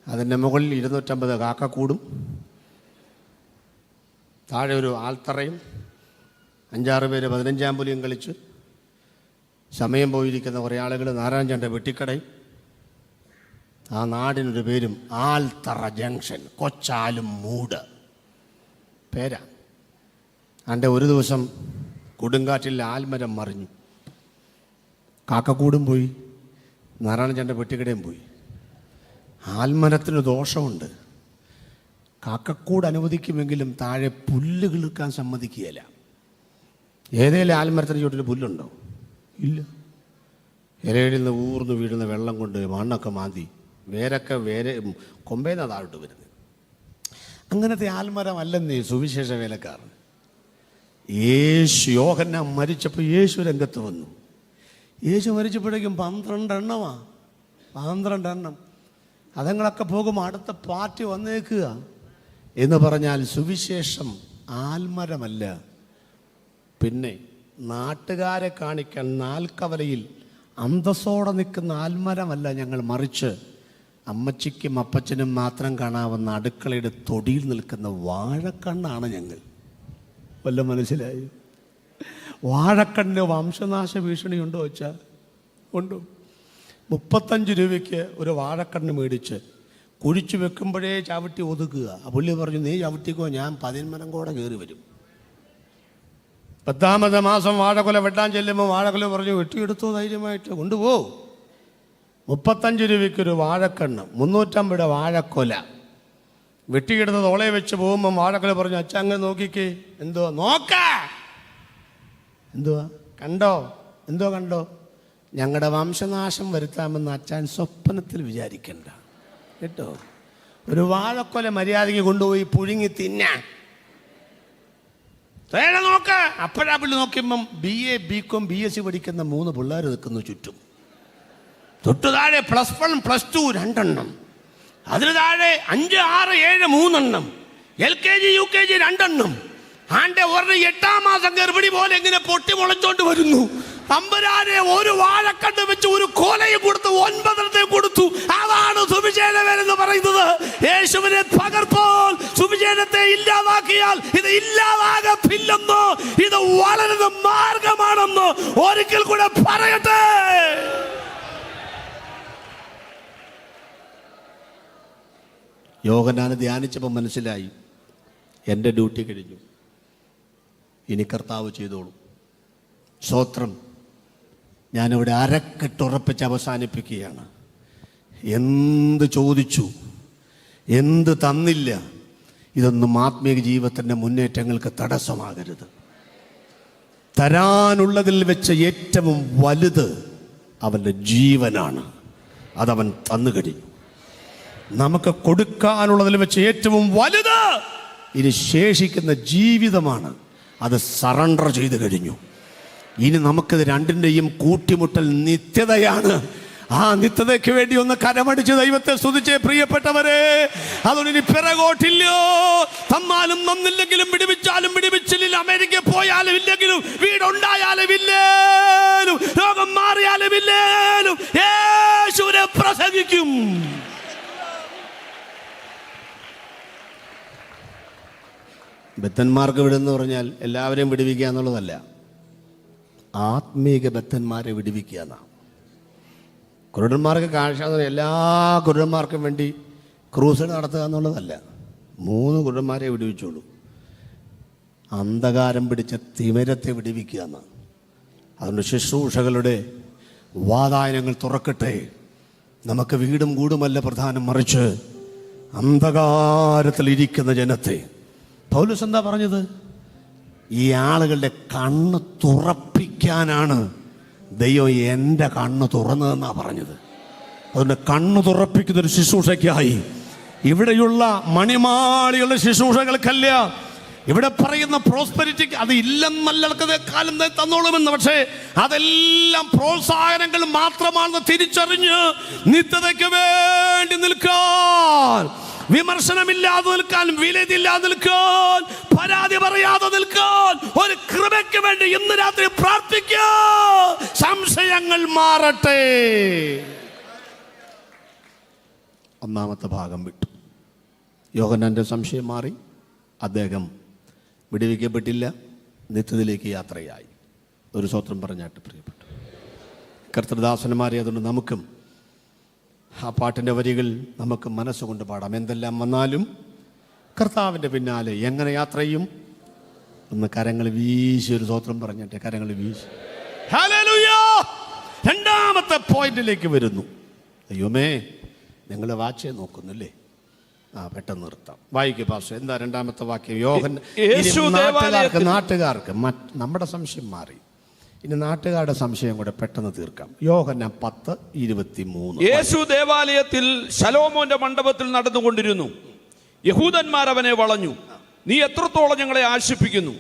അതിൻ്റെ മുകളിൽ 250 കാക്കക്കൂടും, താഴെ ഒരു ആൽത്തറയും, 5-6 പേര് 15-ാം പുലിയും കളിച്ച് സമയം പോയിരിക്കുന്ന കുറേ ആളുകൾ, നാരായണൻ്റെ വെട്ടിക്കടയും. ആ നാടിനൊരു പേരും ആൽത്തറ ജംഗ്ഷൻ, കൊച്ചാലും മൂട് പേരാ. അതിൻ്റെ ഒരു ദിവസം കൊടുങ്കാറ്റിൽ ആൽമരം മറിഞ്ഞു, കാക്കക്കൂടും പോയി, നാരായണൻ്റെ വെട്ടിക്കടയും പോയി. ആൽമരത്തിന് ദോഷമുണ്ട്, കാക്കക്കൂട് അനുവദിക്കുമെങ്കിലും താഴെ പുല്ല് കിളിർക്കാൻ സമ്മതിക്കുകയില്ല. ഏതേലും ആൽമരത്തിന് ചുറ്റിന് പുല്ലുണ്ടോ? ഇല്ല. ഇലയിൽ നിന്ന് ഊർന്നു വീഴുന്ന വെള്ളം കൊണ്ട് മണ്ണൊക്കെ മാന്തി വേരൊക്കെ കൊമ്പേന്ന താഴോട്ട് വരുന്നത്. അങ്ങനത്തെ ആൽമരം അല്ലെന്നേ സുവിശേഷ വേലക്കാരൻ. യോഹന്നാൻ മരിച്ചപ്പോൾ യേശു രംഗത്ത് വന്നു. യേശു മരിച്ചപ്പോഴേക്കും 12 എണ്ണമാണ്, 12 എണ്ണം. അതങ്ങളൊക്കെ പോകുമ്പോൾ അടുത്ത പാർട്ടി വന്നേക്കുക എന്ന് പറഞ്ഞാൽ സുവിശേഷം ആൽമരമല്ല. പിന്നെ നാട്ടുകാരെ കാണിക്കാൻ നാൽക്കവലയിൽ അന്തസ്സോടെ നിൽക്കുന്ന ആൽമരമല്ല ഞങ്ങൾ, മറിച്ച് അമ്മച്ചിക്കും അപ്പച്ചനും മാത്രം കാണാവുന്ന അടുക്കളയുടെ തൊടിയിൽ നിൽക്കുന്ന വാഴക്കണ്ണാണ് ഞങ്ങൾ. വല്ല മനസ്സിലായി? വാഴക്കണ്ണിന് വംശനാശ ഭീഷണിയുണ്ടോ വെച്ചാൽ ഉണ്ടോ? 35 രൂപയ്ക്ക് ഒരു വാഴക്കണ്ണ് മേടിച്ച് കുഴിച്ചു വെക്കുമ്പോഴേ ചവിട്ടി ഒതുക്കുക. ആ പുള്ളി പറഞ്ഞു, നീ ചവിട്ടിക്കോ, ഞാൻ 10 കൂടെ കയറി വരും. 10ാമത്തെ മാസം വാഴക്കൊല വെട്ടാൻ ചെല്ലുമ്പോൾ വാഴക്കൊല പറഞ്ഞു, വെട്ടിയെടുത്തോ, ധൈര്യമായിട്ട് കൊണ്ടുപോ. 35 രൂപയ്ക്കൊരു വാഴക്കണ്ണ്, 350 വാഴക്കൊല. വെട്ടിയെടുത്ത് തോളെ വെച്ച് പോകുമ്പം വാഴക്കൊല പറഞ്ഞു, അച്ഛൻ അങ്ങനെ നോക്കിക്കേ. എന്തോ നോക്ക? എന്തുവാ കണ്ടോ? എന്തോ കണ്ടോ? ഞങ്ങളുടെ വംശനാശം വരുത്താമെന്ന് അച്ഛൻ സ്വപ്നത്തിൽ വിചാരിക്കണ്ട കേട്ടോ. ഒരു വാഴക്കൊല മര്യാദയ്ക്ക് കൊണ്ടുപോയി പുഴുങ്ങി തിന്നാൻ നോക്ക. അപ്പോഴാ പുള്ളി നോക്കിയപ്പം BA BCom BSc പഠിക്കുന്ന 3 പിള്ളേർ നിൽക്കുന്നു ചുറ്റും. തൊട്ടു താഴെ +1 +2 2 എണ്ണം, അതിന് താഴെ 5 6 7 3 എണ്ണം, LKG UKG 2 എണ്ണം. ആണ്ടെ 8ാം മാസം ഗർഭിണി പോലെ ഇങ്ങനെ പൊട്ടി മുളച്ചോണ്ട് വരുന്നു. തമ്പുരാനെ ഒരു വാഴക്കണ്ട് വെച്ച് ഒരു കോലയും കൊടുത്തു, 9 കൊടുത്തു. അതാണ് സുവിശേഷം എന്ന് പറയുന്നത്. യേശുവിനെ പകർപ്പോൾ സുവിശേഷത്തെ ഇല്ലാതാക്കിയാൽ ഇത് ഇല്ലാതാകത്തില്ലെന്നോ, ഇത് വളരുന്ന മാർഗമാണെന്നോ ഒരിക്കൽ കൂടെ പറയട്ടെ. യോഹന്നാനെ ധ്യാനിച്ചപ്പോൾ മനസ്സിലായി, എൻ്റെ ഡ്യൂട്ടി കഴിഞ്ഞു, ഇനി കർത്താവ് ചെയ്തോളൂ. സ്തോത്രം. ഞാനിവിടെ അരക്കെട്ടുറപ്പിച്ച് അവസാനിപ്പിക്കുകയാണ്. എന്ത് ചോദിച്ചു, എന്ത് തന്നില്ല, ഇതൊന്നും ആത്മീയ ജീവിതത്തിൻ്റെ മുന്നേറ്റങ്ങൾക്ക് തടസ്സമാകരുത്. തരാനുള്ളതിൽ വെച്ച് ഏറ്റവും വലുത് അവൻ്റെ ജീവനാണ്. അതവൻ തന്നു കഴിഞ്ഞു. നമുക്ക് കൊടുക്കാനുള്ളതിൽ വെച്ച് ഏറ്റവും വലുത് ഇനി ശേഷിക്കുന്ന ജീവിതമാണ്. അത് സറണ്ടർ ചെയ്തു കഴിഞ്ഞു. ഇനി നമുക്കിത് രണ്ടിൻ്റെയും കൂട്ടിമുട്ടൽ നിത്യതയാണ്. ആ നിത്യതയ്ക്ക് വേണ്ടി ഒന്ന് കരമടിച്ച് ദൈവത്തെ സ്തുതിച്ചേ പ്രിയപ്പെട്ടവരെ. അതുകൊണ്ട് ഇനി പിറകോട്ടില്ലോ. തന്നാലും നന്നില്ലെങ്കിലും വിടുവിച്ചാലും വിടുവിച്ചില്ല, അമേരിക്ക പോയാലും ഇല്ലെങ്കിലും, വീടുണ്ടായാലും ഇല്ലേലും, രോഗം മാറിയാലും ഇല്ലേലും യേശുവിനെ പ്രസംഗിക്കും. ബദ്ധന്മാർക്ക് വിടുന്ന് പറഞ്ഞാൽ എല്ലാവരെയും വിടുവിക്കുക എന്നുള്ളതല്ല, ആത്മീക ബദ്ധന്മാരെ വിടുവിക്കുക എന്നാണ്. കുരുടന്മാർക്ക് കാഴ്ച എല്ലാ കുരുടന്മാർക്കും വേണ്ടി ക്രൂസൈഡ് നടത്തുക എന്നുള്ളതല്ല. 3 കുരുടന്മാരെ വിടുവിച്ചോളൂ. അന്ധകാരം പിടിച്ച തിമിരത്തെ വിടുവിക്കുക എന്നാണ്. അതുകൊണ്ട് ശുശ്രൂഷകളുടെ വാതായനങ്ങൾ തുറക്കട്ടെ. നമുക്ക് വീടും കൂടുമല്ല പ്രധാനം, മറിച്ച് അന്ധകാരത്തിലിരിക്കുന്ന ജനത്തെ. പൗലോസ് എന്താ പറഞ്ഞത്? ഈ ആളുകളുടെ കണ്ണ് തുറപ്പിക്കാനാണ് ദൈവം എൻ്റെ കണ്ണ് തുറന്നതെന്നാണ് പറഞ്ഞത്. അതുകൊണ്ട് കണ്ണ് തുറപ്പിക്കുന്നൊരു ശുശ്രൂഷയ്ക്കായി ഇവിടെയുള്ള മണിമാളിയുള്ള ശുശ്രൂഷകൾക്കല്ല, ഇവിടെ പറയുന്ന പ്രോസ്പെരിറ്റിക്ക് അത് ഇല്ലെന്നല്ല കാലം തന്നോളുമെന്ന്. പക്ഷേ അതെല്ലാം പ്രോത്സാഹനങ്ങൾ മാത്രമാണെന്ന് തിരിച്ചറിഞ്ഞ് നിത്യതയ്ക്ക് വേണ്ടി നിൽക്കാൻ, വിമർശനമില്ലാതെ നിൽക്കാൻ, വിലതില്ലാതെ നിൽക്കാൻ, പരാതി പറയാതെ നിൽക്കാൻ, ഒരു കൃപയ്ക്ക് വേണ്ടി ഇന്ന് രാത്രി പ്രാർത്ഥിക്കുക. സംശയങ്ങൾ മാറട്ടെ. ഒന്നാമത്തെ ഭാഗം വിട്ടു. യോഹന്നാന്റെ സംശയം മാറി. അദ്ദേഹം വിടുവിക്കപ്പെട്ടില്ല, നിത്യത്തിലേക്ക് യാത്രയായി. ഒരു സ്തോത്രം പറഞ്ഞാട്ട് പ്രിയപ്പെട്ടു കർത്തൃദാസന്മാരെ. അതുകൊണ്ട് നമുക്കും ആ പാട്ടിൻ്റെ വരികൾ നമുക്ക് മനസ്സുകൊണ്ട് പാടാം. എന്തെല്ലാം വന്നാലും കർത്താവിൻ്റെ പിന്നാലെ എങ്ങനെ യാത്ര ചെയ്യും? ഒന്ന് കരങ്ങൾ വീശി ഒരു സ്തോത്രം പറഞ്ഞിട്ട് കരങ്ങൾ വീശി. ഹല്ലേലൂയ. രണ്ടാമത്തെ പോയിന്റിലേക്ക് വരുന്നു. ദൈവമേ, നിങ്ങൾ വാച്ചേ നോക്കുന്നില്ലേ? പെട്ടെന്ന് നിർത്താം. വായിക്കുക പാസ്റ്റർ. എന്താ രണ്ടാമത്തെ വാക്യം? നാട്ടുകാർക്ക് നമ്മുടെ സംശയം മാറി. ഇനി നാട്ടുകാരുടെ സംശയം കൂടെ പെട്ടെന്ന് തീർക്കാം. യോഹന്നാൻ 10:23. യേശു ദേവാലയത്തിൽ ശലോമോന്റെ മണ്ഡപത്തിൽ നടന്നുകൊണ്ടിരുന്നു. യഹൂദന്മാർ അവനെ വളഞ്ഞു. നീ എത്രത്തോളം ഞങ്ങളെ ആശിപ്പിക്കുന്നു?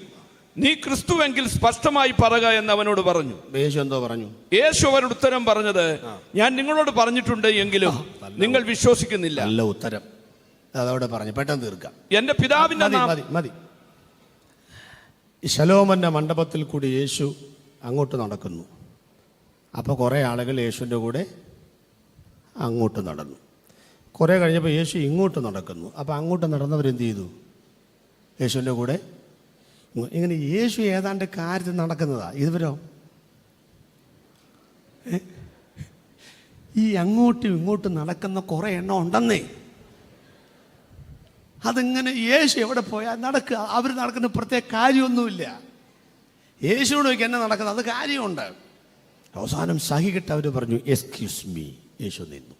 നീ ക്രിസ്തുവെങ്കിൽ സ്പഷ്ടമായി പറയുക എന്ന് അവനോട് പറഞ്ഞു. യേശു എന്തോ പറഞ്ഞു? യേശു അവരുടെ ഉത്തരം പറഞ്ഞത്, ഞാൻ നിങ്ങളോട് പറഞ്ഞിട്ടുണ്ട്, എങ്കിലും നിങ്ങൾ വിശ്വസിക്കുന്നില്ല. നല്ല ഉത്തരം. അതവിടെ പറഞ്ഞു. പെട്ടെന്ന് തീർക്കാം. എന്റെ പിതാവിന്റെ മതി. ശലോമോന്റെ മണ്ഡപത്തിൽ കൂടി യേശു അങ്ങോട്ട് നടക്കുന്നു. അപ്പോൾ കുറേ ആളുകൾ യേശുവിൻ്റെ കൂടെ അങ്ങോട്ട് നടന്നു. കുറേ കഴിഞ്ഞപ്പോൾ യേശു ഇങ്ങോട്ട് നടക്കുന്നു. അപ്പോൾ അങ്ങോട്ട് നടന്നവരെന്ത് ചെയ്തു? യേശുവിൻ്റെ കൂടെ ഇങ്ങനെ യേശു ഏതാണ്ട് കാര്യത്തിൽ നടക്കുന്നതാ. ഇതുവരോ ഈ അങ്ങോട്ടും ഇങ്ങോട്ടും നടക്കുന്ന കുറേ എണ്ണം ഉണ്ടെന്നേ. അതിങ്ങനെ യേശു എവിടെ പോയാൽ നടക്കുക. അവർ നടക്കുന്ന പ്രത്യേക കാര്യമൊന്നുമില്ല. യേശുവിനോട് ചോദിക്കുക എന്നെ നടക്കുന്നത്, അത് കാര്യമുണ്ട്. അവസാനം സഹിക്കിട്ട് അവർ പറഞ്ഞു, എക്സ്ക്യൂസ് മീ. യേശു നിന്നു.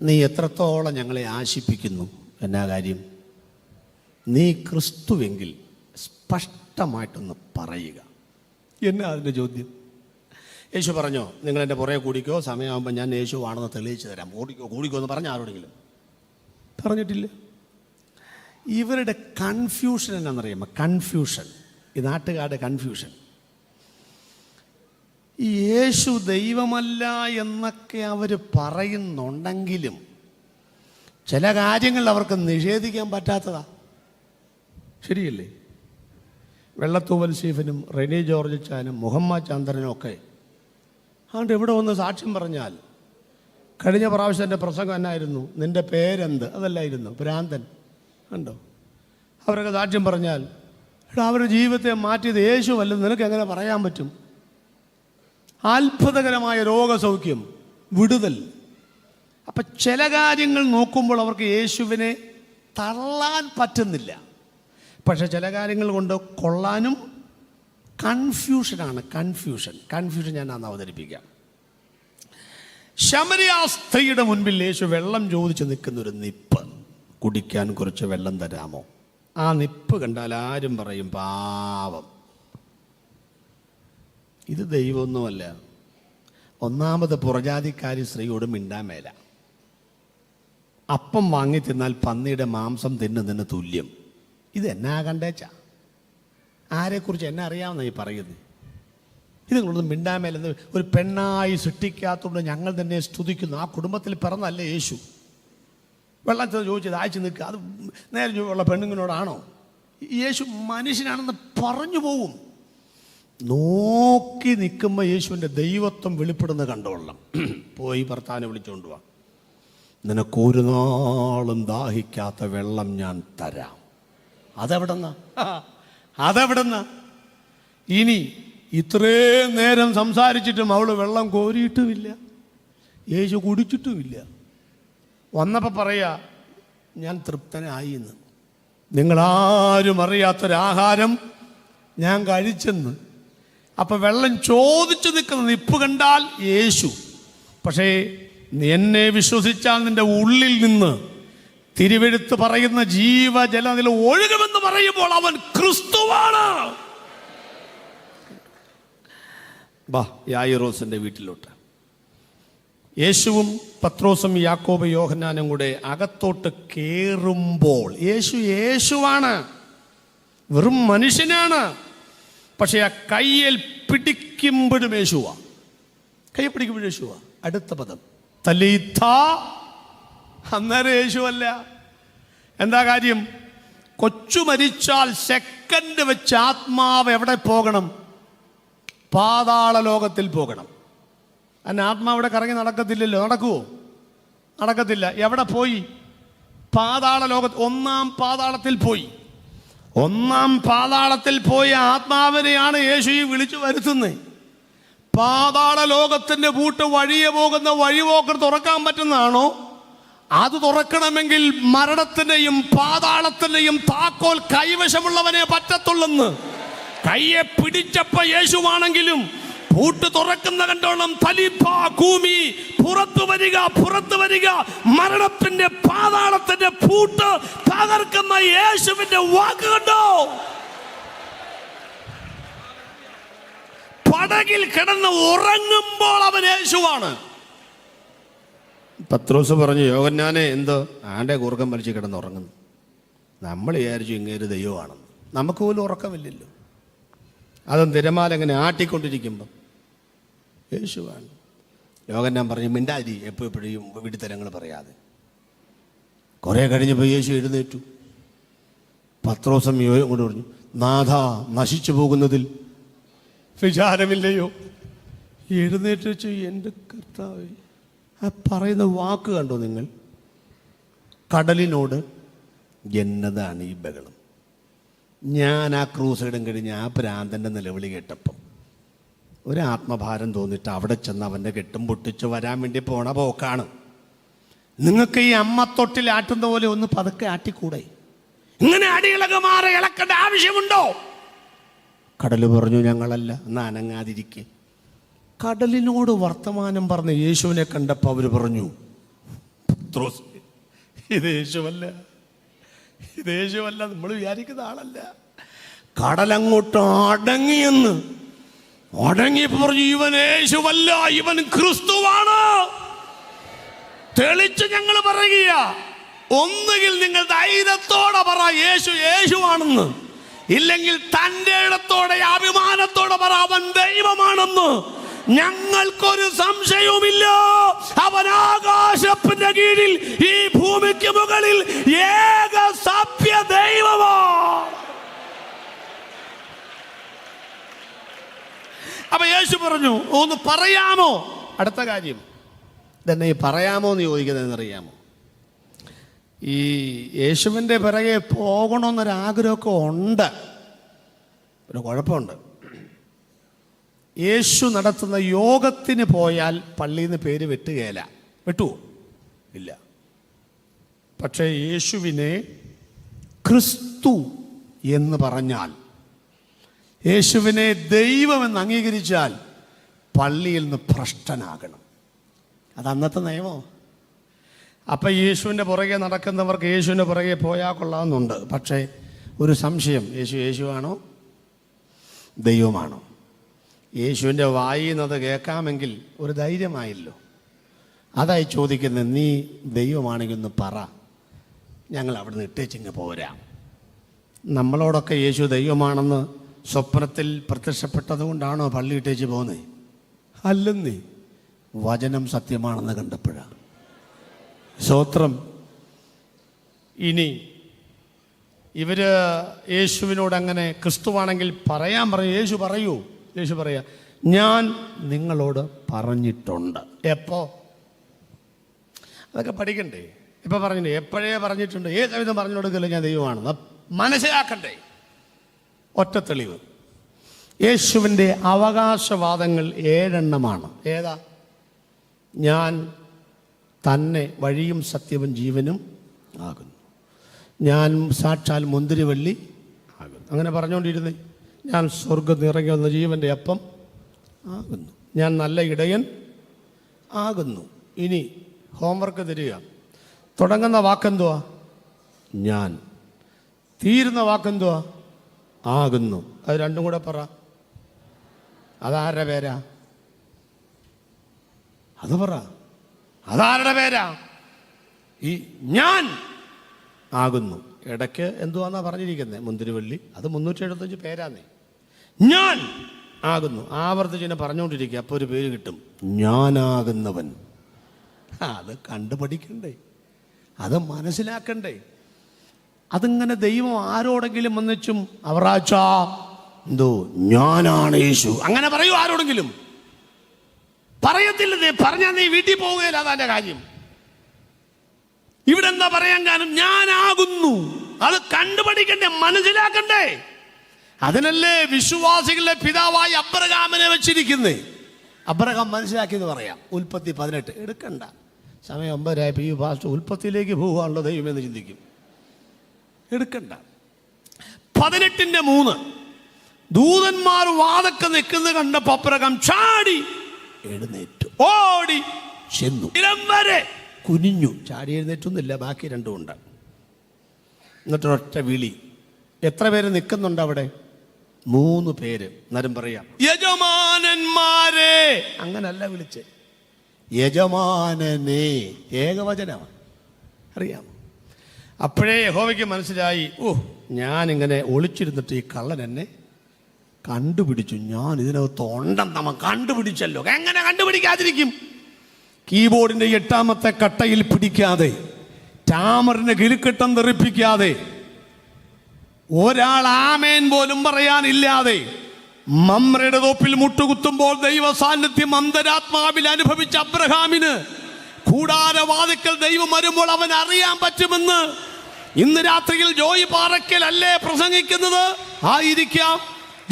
നീ എത്രത്തോളം ഞങ്ങളെ ആശിപ്പിക്കുന്നു? എന്നാ കാര്യം? നീ ക്രിസ്തുവെങ്കിൽ സ്പഷ്ടമായിട്ടൊന്ന് പറയുക. എന്നാ അതിൻ്റെ ചോദ്യം? യേശു പറഞ്ഞോ, നിങ്ങൾ എൻ്റെ പുറകെ കൂടിക്കോ, സമയമാകുമ്പോൾ ഞാൻ യേശു ആണെന്ന് തെളിയിച്ചു തരാം, കൂടിക്കോ എന്ന് പറഞ്ഞ ആരോടെങ്കിലും പറഞ്ഞിട്ടില്ല. ഇവരുടെ കൺഫ്യൂഷൻ എന്നാണെന്നറിയാമോ? കൺഫ്യൂഷൻ, ഈ നാട്ടുകാരുടെ കൺഫ്യൂഷൻ. ഈ യേശു ദൈവമല്ല എന്നൊക്കെ അവർ പറയുന്നുണ്ടെങ്കിലും ചില കാര്യങ്ങൾ അവർക്ക് നിഷേധിക്കാൻ പറ്റാത്തതാ. ശരിയല്ലേ? വെള്ളത്തൂവൽ സ്റ്റീഫനും റെനി ജോർജ് ചാനും മുഹമ്മദ് ചന്ദ്രനും ഒക്കെ അതുകൊണ്ട് ഇവിടെ വന്ന് സാക്ഷ്യം പറഞ്ഞാൽ, കഴിഞ്ഞ പ്രാവശ്യം എൻ്റെ പ്രസംഗം എന്നായിരുന്നു, നിൻ്റെ പേരെന്ത്, അതല്ലായിരുന്നു, ഭ്രാന്തൻ കണ്ടോ. അവരൊക്കെ സാക്ഷ്യം പറഞ്ഞാൽ അവരുടെ ജീവിതത്തെ മാറ്റിയത് യേശു അല്ലെന്ന് നിനക്ക് എങ്ങനെ പറയാൻ പറ്റും? അത്ഭുതകരമായ രോഗസൗഖ്യം, വിടുതൽ. അപ്പം ചില കാര്യങ്ങൾ നോക്കുമ്പോൾ അവർക്ക് യേശുവിനെ തള്ളാൻ പറ്റുന്നില്ല. പക്ഷെ ചില കാര്യങ്ങൾ കൊണ്ട് കൊള്ളാനും കൺഫ്യൂഷനാണ്. കൺഫ്യൂഷൻ ഞാൻ അന്ന് അവതരിപ്പിക്കാം. ശമരിയ സ്ത്രീയുടെ മുൻപിൽ യേശു വെള്ളം ചോദിച്ച് നിൽക്കുന്നൊരു നിപ്പ്, കുടിക്കാൻ കുറച്ച് വെള്ളം തരാമോ? ആ നിപ്പ് കണ്ടാൽ ആരും പറയും പാവം, ഇത് ദൈവമൊന്നുമല്ല. ഒന്നാമത് പുറജാതിക്കാരി സ്ത്രീയോട് മിണ്ടാൻ മേല. അപ്പം വാങ്ങി തിന്നാൽ പന്നിയുടെ മാംസം തിന്നുന്നതിന് തുല്യം. ഇത് എന്നാ കണ്ടേച്ചാ? ആരെക്കുറിച്ച് എന്നെ അറിയാമെന്നാ ഈ പറയുന്നത്? ഇത് നിങ്ങളൊന്നും മിണ്ടാൻ മേലെന്ന് ഒരു പെണ്ണായി സൃഷ്ടിക്കാത്തതുകൊണ്ട് ഞങ്ങൾ തന്നെ സ്തുതിക്കുന്നു. ആ കുടുംബത്തിൽ പിറന്നല്ലേ യേശു? വെള്ളം ചോദിച്ചത് അയച്ചു നിൽക്കുക, അത് നേരെ ഉള്ള പെണ്ണുങ്ങളോടാണോ? യേശു മനുഷ്യനാണെന്ന് പറഞ്ഞു പോവും. നോക്കി നിൽക്കുമ്പോൾ യേശുവിൻ്റെ ദൈവത്വം വെളിപ്പെടുന്ന കണ്ടോളാം. പോയി ഭർത്താവിനെ വിളിച്ചുകൊണ്ട് പോവാം, നിനക്കൊരു നാളും ദാഹിക്കാത്ത വെള്ളം ഞാൻ തരാം. അതെവിടെന്നാ? ഇനി ഇത്രയും നേരം സംസാരിച്ചിട്ടും അവൾ വെള്ളം കോരിയിട്ടുമില്ല, യേശു കുടിച്ചിട്ടുമില്ല. വന്നപ്പോൾ പറയാ, ഞാൻ തൃപ്തനായി എന്ന്. നിങ്ങളാരും അറിയാത്തൊരാഹാരം ഞാൻ കഴിച്ചെന്ന്. അപ്പം വെള്ളം ചോദിച്ചു നിൽക്കുന്ന നിപ്പ് കണ്ടാൽ യേശു. പക്ഷേ എന്നെ വിശ്വസിച്ചാൽ നിന്റെ ഉള്ളിൽ നിന്ന് തിരുവെഴുത്ത് പറയുന്ന ജീവജലം അതിൽ ഒഴുകുമെന്ന് പറയുമ്പോൾ അവൻ ക്രിസ്തുവാണ്. യായിറോസിന്റെ വീട്ടിലോട്ട് യേശുവും പത്രോസും യാക്കോബ് യോഹന്നാനും കൂടെ അകത്തോട്ട് കേറുമ്പോൾ യേശുവാണ്, വെറും മനുഷ്യനാണ്. പക്ഷെ ആ കയ്യിൽ പിടിക്കുമ്പോഴും യേശുവാ. കൈ പിടിക്കുമ്പോഴും യേശുവാ. അടുത്ത പദം തലീഥ, അന്നേരം യേശുവല്ല. എന്താ കാര്യം? കൊച്ചു മരിച്ചാൽ സെക്കൻഡ് വെച്ച് ആത്മാവ് എവിടെ പോകണം? പാതാള ലോകത്തിൽ പോകണം. അന്ന് ആത്മാവ് ഇവിടെ കറങ്ങി നടക്കത്തില്ലല്ലോ. നടക്കുവോ? നടക്കത്തില്ല. എവിടെ പോയി? പാതാള ലോകത്ത്, ഒന്നാം പാതാളത്തിൽ പോയി. ഒന്നാം പാതാളത്തിൽ പോയ ആത്മാവിനെയാണ് യേശു വിളിച്ചു വരുത്തുന്നത്. പാതാള ലോകത്തിന്റെ പൂട്ട് വഴിയെ പോകുന്ന വഴിപോക്കർ തുറക്കാൻ പറ്റുന്നതാണോ? അത് തുറക്കണമെങ്കിൽ മരണത്തിന്റെയും പാതാളത്തിന്റെയും താക്കോൽ കൈവശമുള്ളവനെ പറ്റത്തുള്ളെന്ന്. കയ്യെ പിടിച്ചപ്പോ യേശുവാണെങ്കിലും പൂട്ട് തുറക്കുന്ന കണ്ടോളം തലിപ്പാ കൂമി, പുറത്തു വരിക. മരണത്തിന്റെ പാതാളത്തിന്റെ പൂട്ട് തകർക്കുന്ന യേശുവിന്റെ വാക്ക് കണ്ടോ? പടകിൽ കിടന്ന് ഉറങ്ങുമ്പോൾ അവൻ യേശുവാണ്. പത്രോസ് പറഞ്ഞു, യോഹന്നാനെ എന്തോ ആന്റെ കൂർക്കം വലിച്ച് കിടന്നുറങ്ങുന്നു. നമ്മൾ വിചാരിച്ചു ഇങ്ങേര് ദൈവമാണെന്ന്. നമുക്ക് പോലും ഉറക്കമില്ലല്ലോ. അതും തിരമാല എങ്ങനെ ആട്ടിക്കൊണ്ടിരിക്കുമ്പം യേശുവാണ്. യോഹന്നാൻ പറഞ്ഞു, മിണ്ടാരി എപ്പോഴും വിഡിത്തരങ്ങൾ പറയാതെ. കുറെ കഴിഞ്ഞപ്പോൾ യേശു എഴുന്നേറ്റു. പത്രോസം കൊണ്ട് പറഞ്ഞു, നാഥ, നശിച്ചു പോകുന്നതിൽ വിചാരമില്ലയോ? എഴുന്നേറ്റ് വെച്ചു. എൻ്റെ കർത്താവേ, ആ പറയുന്ന വാക്ക് കണ്ടോ നിങ്ങൾ? കടലിനോട് എന്നതാണ് ഈ ബഹളം. ഞാൻ ആ ക്രൂസൈഡും കഴിഞ്ഞ് ആ ഭ്രാന്തൻ്റെ നിലവിളി കേട്ടപ്പം ഒരു ആത്മഭാരം തോന്നിയിട്ട് അവിടെ ചെന്ന് അവൻ്റെ കെട്ടും പൊട്ടിച്ച് വരാൻ വേണ്ടി പോണ പോക്കാണ്. നിങ്ങൾക്ക് ഈ അമ്മത്തൊട്ടിൽ ആട്ടുന്ന പോലെ ഒന്ന് പതുക്കെ ആട്ടിക്കൂടെ? ഇങ്ങനെ അടിയിളകെ മാറി ഇളക്കേണ്ട ആവശ്യമുണ്ടോ? കടൽ പറഞ്ഞു, ഞങ്ങളല്ല, എന്നാ അനങ്ങാതിരിക്കെ. കടലിനോട് വർത്തമാനം പറഞ്ഞ യേശുവിനെ കണ്ടപ്പോൾ അവർ പറഞ്ഞു, പത്രോസ്, ഇത് യേശുവല്ല, നമ്മൾ വിചാരിക്കുന്ന ആളല്ല. കടലങ്ങോട്ട് അടങ്ങിയെന്ന്. അടങ്ങിയപ്പോ പറഞ്ഞു, ഇവൻ യേശുവല്ല, ഇവൻ ക്രിസ്തുവാണ്. തെളിച്ച് ഞങ്ങൾ പറയുക. ഒന്നുകിൽ നിങ്ങൾ ധൈര്യത്തോടെ പറ യേശുവാണെന്ന്, ഇല്ലെങ്കിൽ തൻ്റെ ഇടത്തോടെ അഭിമാനത്തോടെ പറ അവൻ ദൈവമാണെന്ന്. ഞങ്ങൾക്കൊരു സംശയവുമില്ല, അവൻ ആകാശത്തിന്റെ കീഴിൽ ഈ ഭൂമിക്ക് മുകളിൽ ഏക സഭ്യ ദൈവമാണ്. അപ്പൊ യേശു പറഞ്ഞു, ഒന്ന് പറയാമോ? അടുത്ത കാര്യം ഇതെന്നെ ഈ പറയാമോ എന്ന് ചോദിക്കുന്നതെന്നറിയാമോ? ഈ യേശുവിൻ്റെ പിറകെ പോകണമെന്നൊരാഗ്രഹമൊക്കെ ഉണ്ട്. ഒരു കുഴപ്പമുണ്ട്. യേശു നടത്തുന്ന യോഗത്തിന് പോയാൽ പള്ളിയിൽ നിന്ന് പേര് വെട്ടുകയില്ല. വെട്ടുവോ? ഇല്ല. പക്ഷേ യേശുവിനെ ക്രിസ്തു എന്ന് പറഞ്ഞാൽ, യേശുവിനെ ദൈവമെന്ന് അംഗീകരിച്ചാൽ പള്ളിയിൽ നിന്ന് ഭ്രഷ്ടനാകണം. അത് അന്നത്തെ നിയമോ? അപ്പം യേശുവിൻ്റെ പുറകെ നടക്കുന്നവർക്ക് യേശുവിൻ്റെ പുറകെ പോയാൽ കൊള്ളാമെന്നുണ്ട്. പക്ഷേ ഒരു സംശയം, യേശുവാണോ ദൈവമാണോ? യേശുവിൻ്റെ വായിൽ നിന്നത് കേൾക്കാമെങ്കിൽ ഒരു ധൈര്യമായല്ലോ. അതായി ചോദിക്കുന്നത്, നീ ദൈവമാണെങ്കിൽ ഒന്ന് പറ, ഞങ്ങൾ അവിടെ നിന്ന് ഇട്ടേച്ചിങ്ങ് പോരാ. നമ്മളോടൊക്കെ യേശു ദൈവമാണെന്ന് സ്വപ്നത്തിൽ പ്രത്യക്ഷപ്പെട്ടത് കൊണ്ടാണോ പള്ളി ഇട്ടേച്ച് പോകുന്നത്? അല്ലെന്നേ, വചനം സത്യമാണെന്ന് കണ്ടപ്പോഴാണ്. സ്തോത്രം. ഇനി ഇവർ യേശുവിനോട് അങ്ങനെ ക്രിസ്തുവാണെങ്കിൽ പറയാൻ പറയും. യേശു പറയൂ? യേശു പറയാ, ഞാൻ നിങ്ങളോട് പറഞ്ഞിട്ടുണ്ട്. എപ്പോ? അതൊക്കെ പഠിക്കണ്ടേ? ഇപ്പം പറഞ്ഞില്ലേ? എപ്പോഴേ പറഞ്ഞിട്ടുണ്ട്. ഏത് കവിത പറഞ്ഞു കൊടുക്കില്ല ഞാൻ ദൈവമാണെന്ന് മനസ്സിലാക്കണ്ടേ? ഒറ്റ തെളിവ്, യേശുവിൻ്റെ അവകാശവാദങ്ങൾ 7 ഏതാ? ഞാൻ തന്നെ വഴിയും സത്യവും ജീവനും ആകുന്നു, ഞാൻ സാക്ഷാൽ മുന്തിരിവള്ളി ആകുന്നു. അങ്ങനെ പറഞ്ഞുകൊണ്ടിരുന്നേ. ഞാൻ സ്വർഗ്ഗത്തിൽ ഇറങ്ങി വന്ന ജീവൻ്റെ അപ്പം ആകുന്നു, ഞാൻ നല്ല ഇടയൻ ആകുന്നു. ഇനി ഹോംവർക്ക് തരിക. തുടങ്ങുന്ന വാക്കെന്തുവാ? ഞാൻ. തീരുന്ന വാക്കെന്തുവാ? ആകുന്നു. അത് രണ്ടും കൂടെ പറ. അതാരുടെ പേരാ? അത് പറ. അതാരുടെ പേരാ? ഈ ഞാൻ ആകുന്നു. ഇടയ്ക്ക് എന്തുവാന്നാ പറഞ്ഞിരിക്കുന്നത്? മുന്തിരിവള്ളി. അത് 375 പേരാന്നേ. ഞാൻ ആകുന്നു. ആവർത്തിച്ച് പറഞ്ഞുകൊണ്ടിരിക്കുക. അപ്പോൾ ഒരു പേര് കിട്ടും, ഞാനാകുന്നവൻ. അത് കണ്ടുപഠിക്കണ്ടേ? അത് മനസ്സിലാക്കണ്ടേ? അതിങ്ങനെ ദൈവം ആരോടെങ്കിലും വന്നിച്ചും അവറാച്ച എന്തോ ഞാനാണ് യേശു അങ്ങനെ പറയൂ? ആരോടെങ്കിലും പറയത്തില്ല. പറഞ്ഞാൽ നീ വീട്ടിൽ പോവുകയില്ല. അതാൻ്റെ കാര്യം. ഇവിടെ എന്താ പറയാൻ കാരണം? ഞാനാകുന്നു. അത് കണ്ടുപഠിക്കണ്ടേ? മനസ്സിലാക്കണ്ടേ? അതിനല്ലേ വിശ്വാസികളുടെ പിതാവായി അബ്രഹാമിനെ വെച്ചിരിക്കുന്നേ. അബ്രഹാം മനസ്സിലാക്കിയെന്ന് പറയാം. ഉൽപ്പത്തി 18 എടുക്കണ്ട. സമയം 9 ഈ ഫാസ്റ്റ് ഉൽപ്പത്തിയിലേക്ക് പോകാനുള്ള ദൈവമെന്ന് ചിന്തിക്കും. എടുക്കണ്ട. 18:3 ദൂതന്മാർ വാതൊക്കെ നിൽക്കുന്നത് കണ്ടപ്പോൾ അബ്രഹാം ചാടി എഴുന്നേറ്റു, ഓടി ചെന്നു, ഇടം വരെ കുനിഞ്ഞു. ചാടി എഴുന്നേറ്റൊന്നുമില്ല, ബാക്കി രണ്ടും ഉണ്ട്. എന്നിട്ടൊരൊറ്റ വിളി. എത്ര പേര് നിൽക്കുന്നുണ്ട് അവിടെ? 3 പേര്. എന്നാലും പറയാം, യജമാനന്മാരെ. അങ്ങനല്ല വിളിച്ചേ, യജമാനനെ. ഏകവചനമാണ്. അറിയാം. അപ്പോഴേ യഹോവയ്ക്ക് മനസ്സിലായി, ഞാനിങ്ങനെ ഒളിച്ചിരുന്നിട്ട് ഈ കള്ളൻ എന്നെ കണ്ടുപിടിച്ചു. ഞാൻ ഇതിനകത്ത് ഉണ്ടെന്ന് നമ്മ കണ്ടുപിടിച്ചല്ലോ. എങ്ങനെ കണ്ടുപിടിക്കാതിരിക്കും? കീബോർഡിന്റെ 8ാമത്തെ കട്ടയിൽ പിടിക്കാതെ, ടാമറിന്റെ കിലുക്കിട്ടം തെറിപ്പിക്കാതെ, ഒരാൾ ആമേൻ പോലും പറയാനില്ലാതെ, മമ്രയുടെ തോപ്പിൽ മുട്ടുകുത്തുമ്പോൾ ദൈവ സാന്നിധ്യം അന്തരാത്മാവിൽ അനുഭവിച്ച അബ്രഹാമിന് കൂടാരവാതിക്കൽ ദൈവം വരുമ്പോൾ അവൻ അറിയാൻ പറ്റുമെന്ന് ഇന്ന് രാത്രിയിൽ ജോയി പാറയ്ക്കൽ അല്ലേ പ്രസംഗിക്കുന്നത്? ആയിരിക്കാം,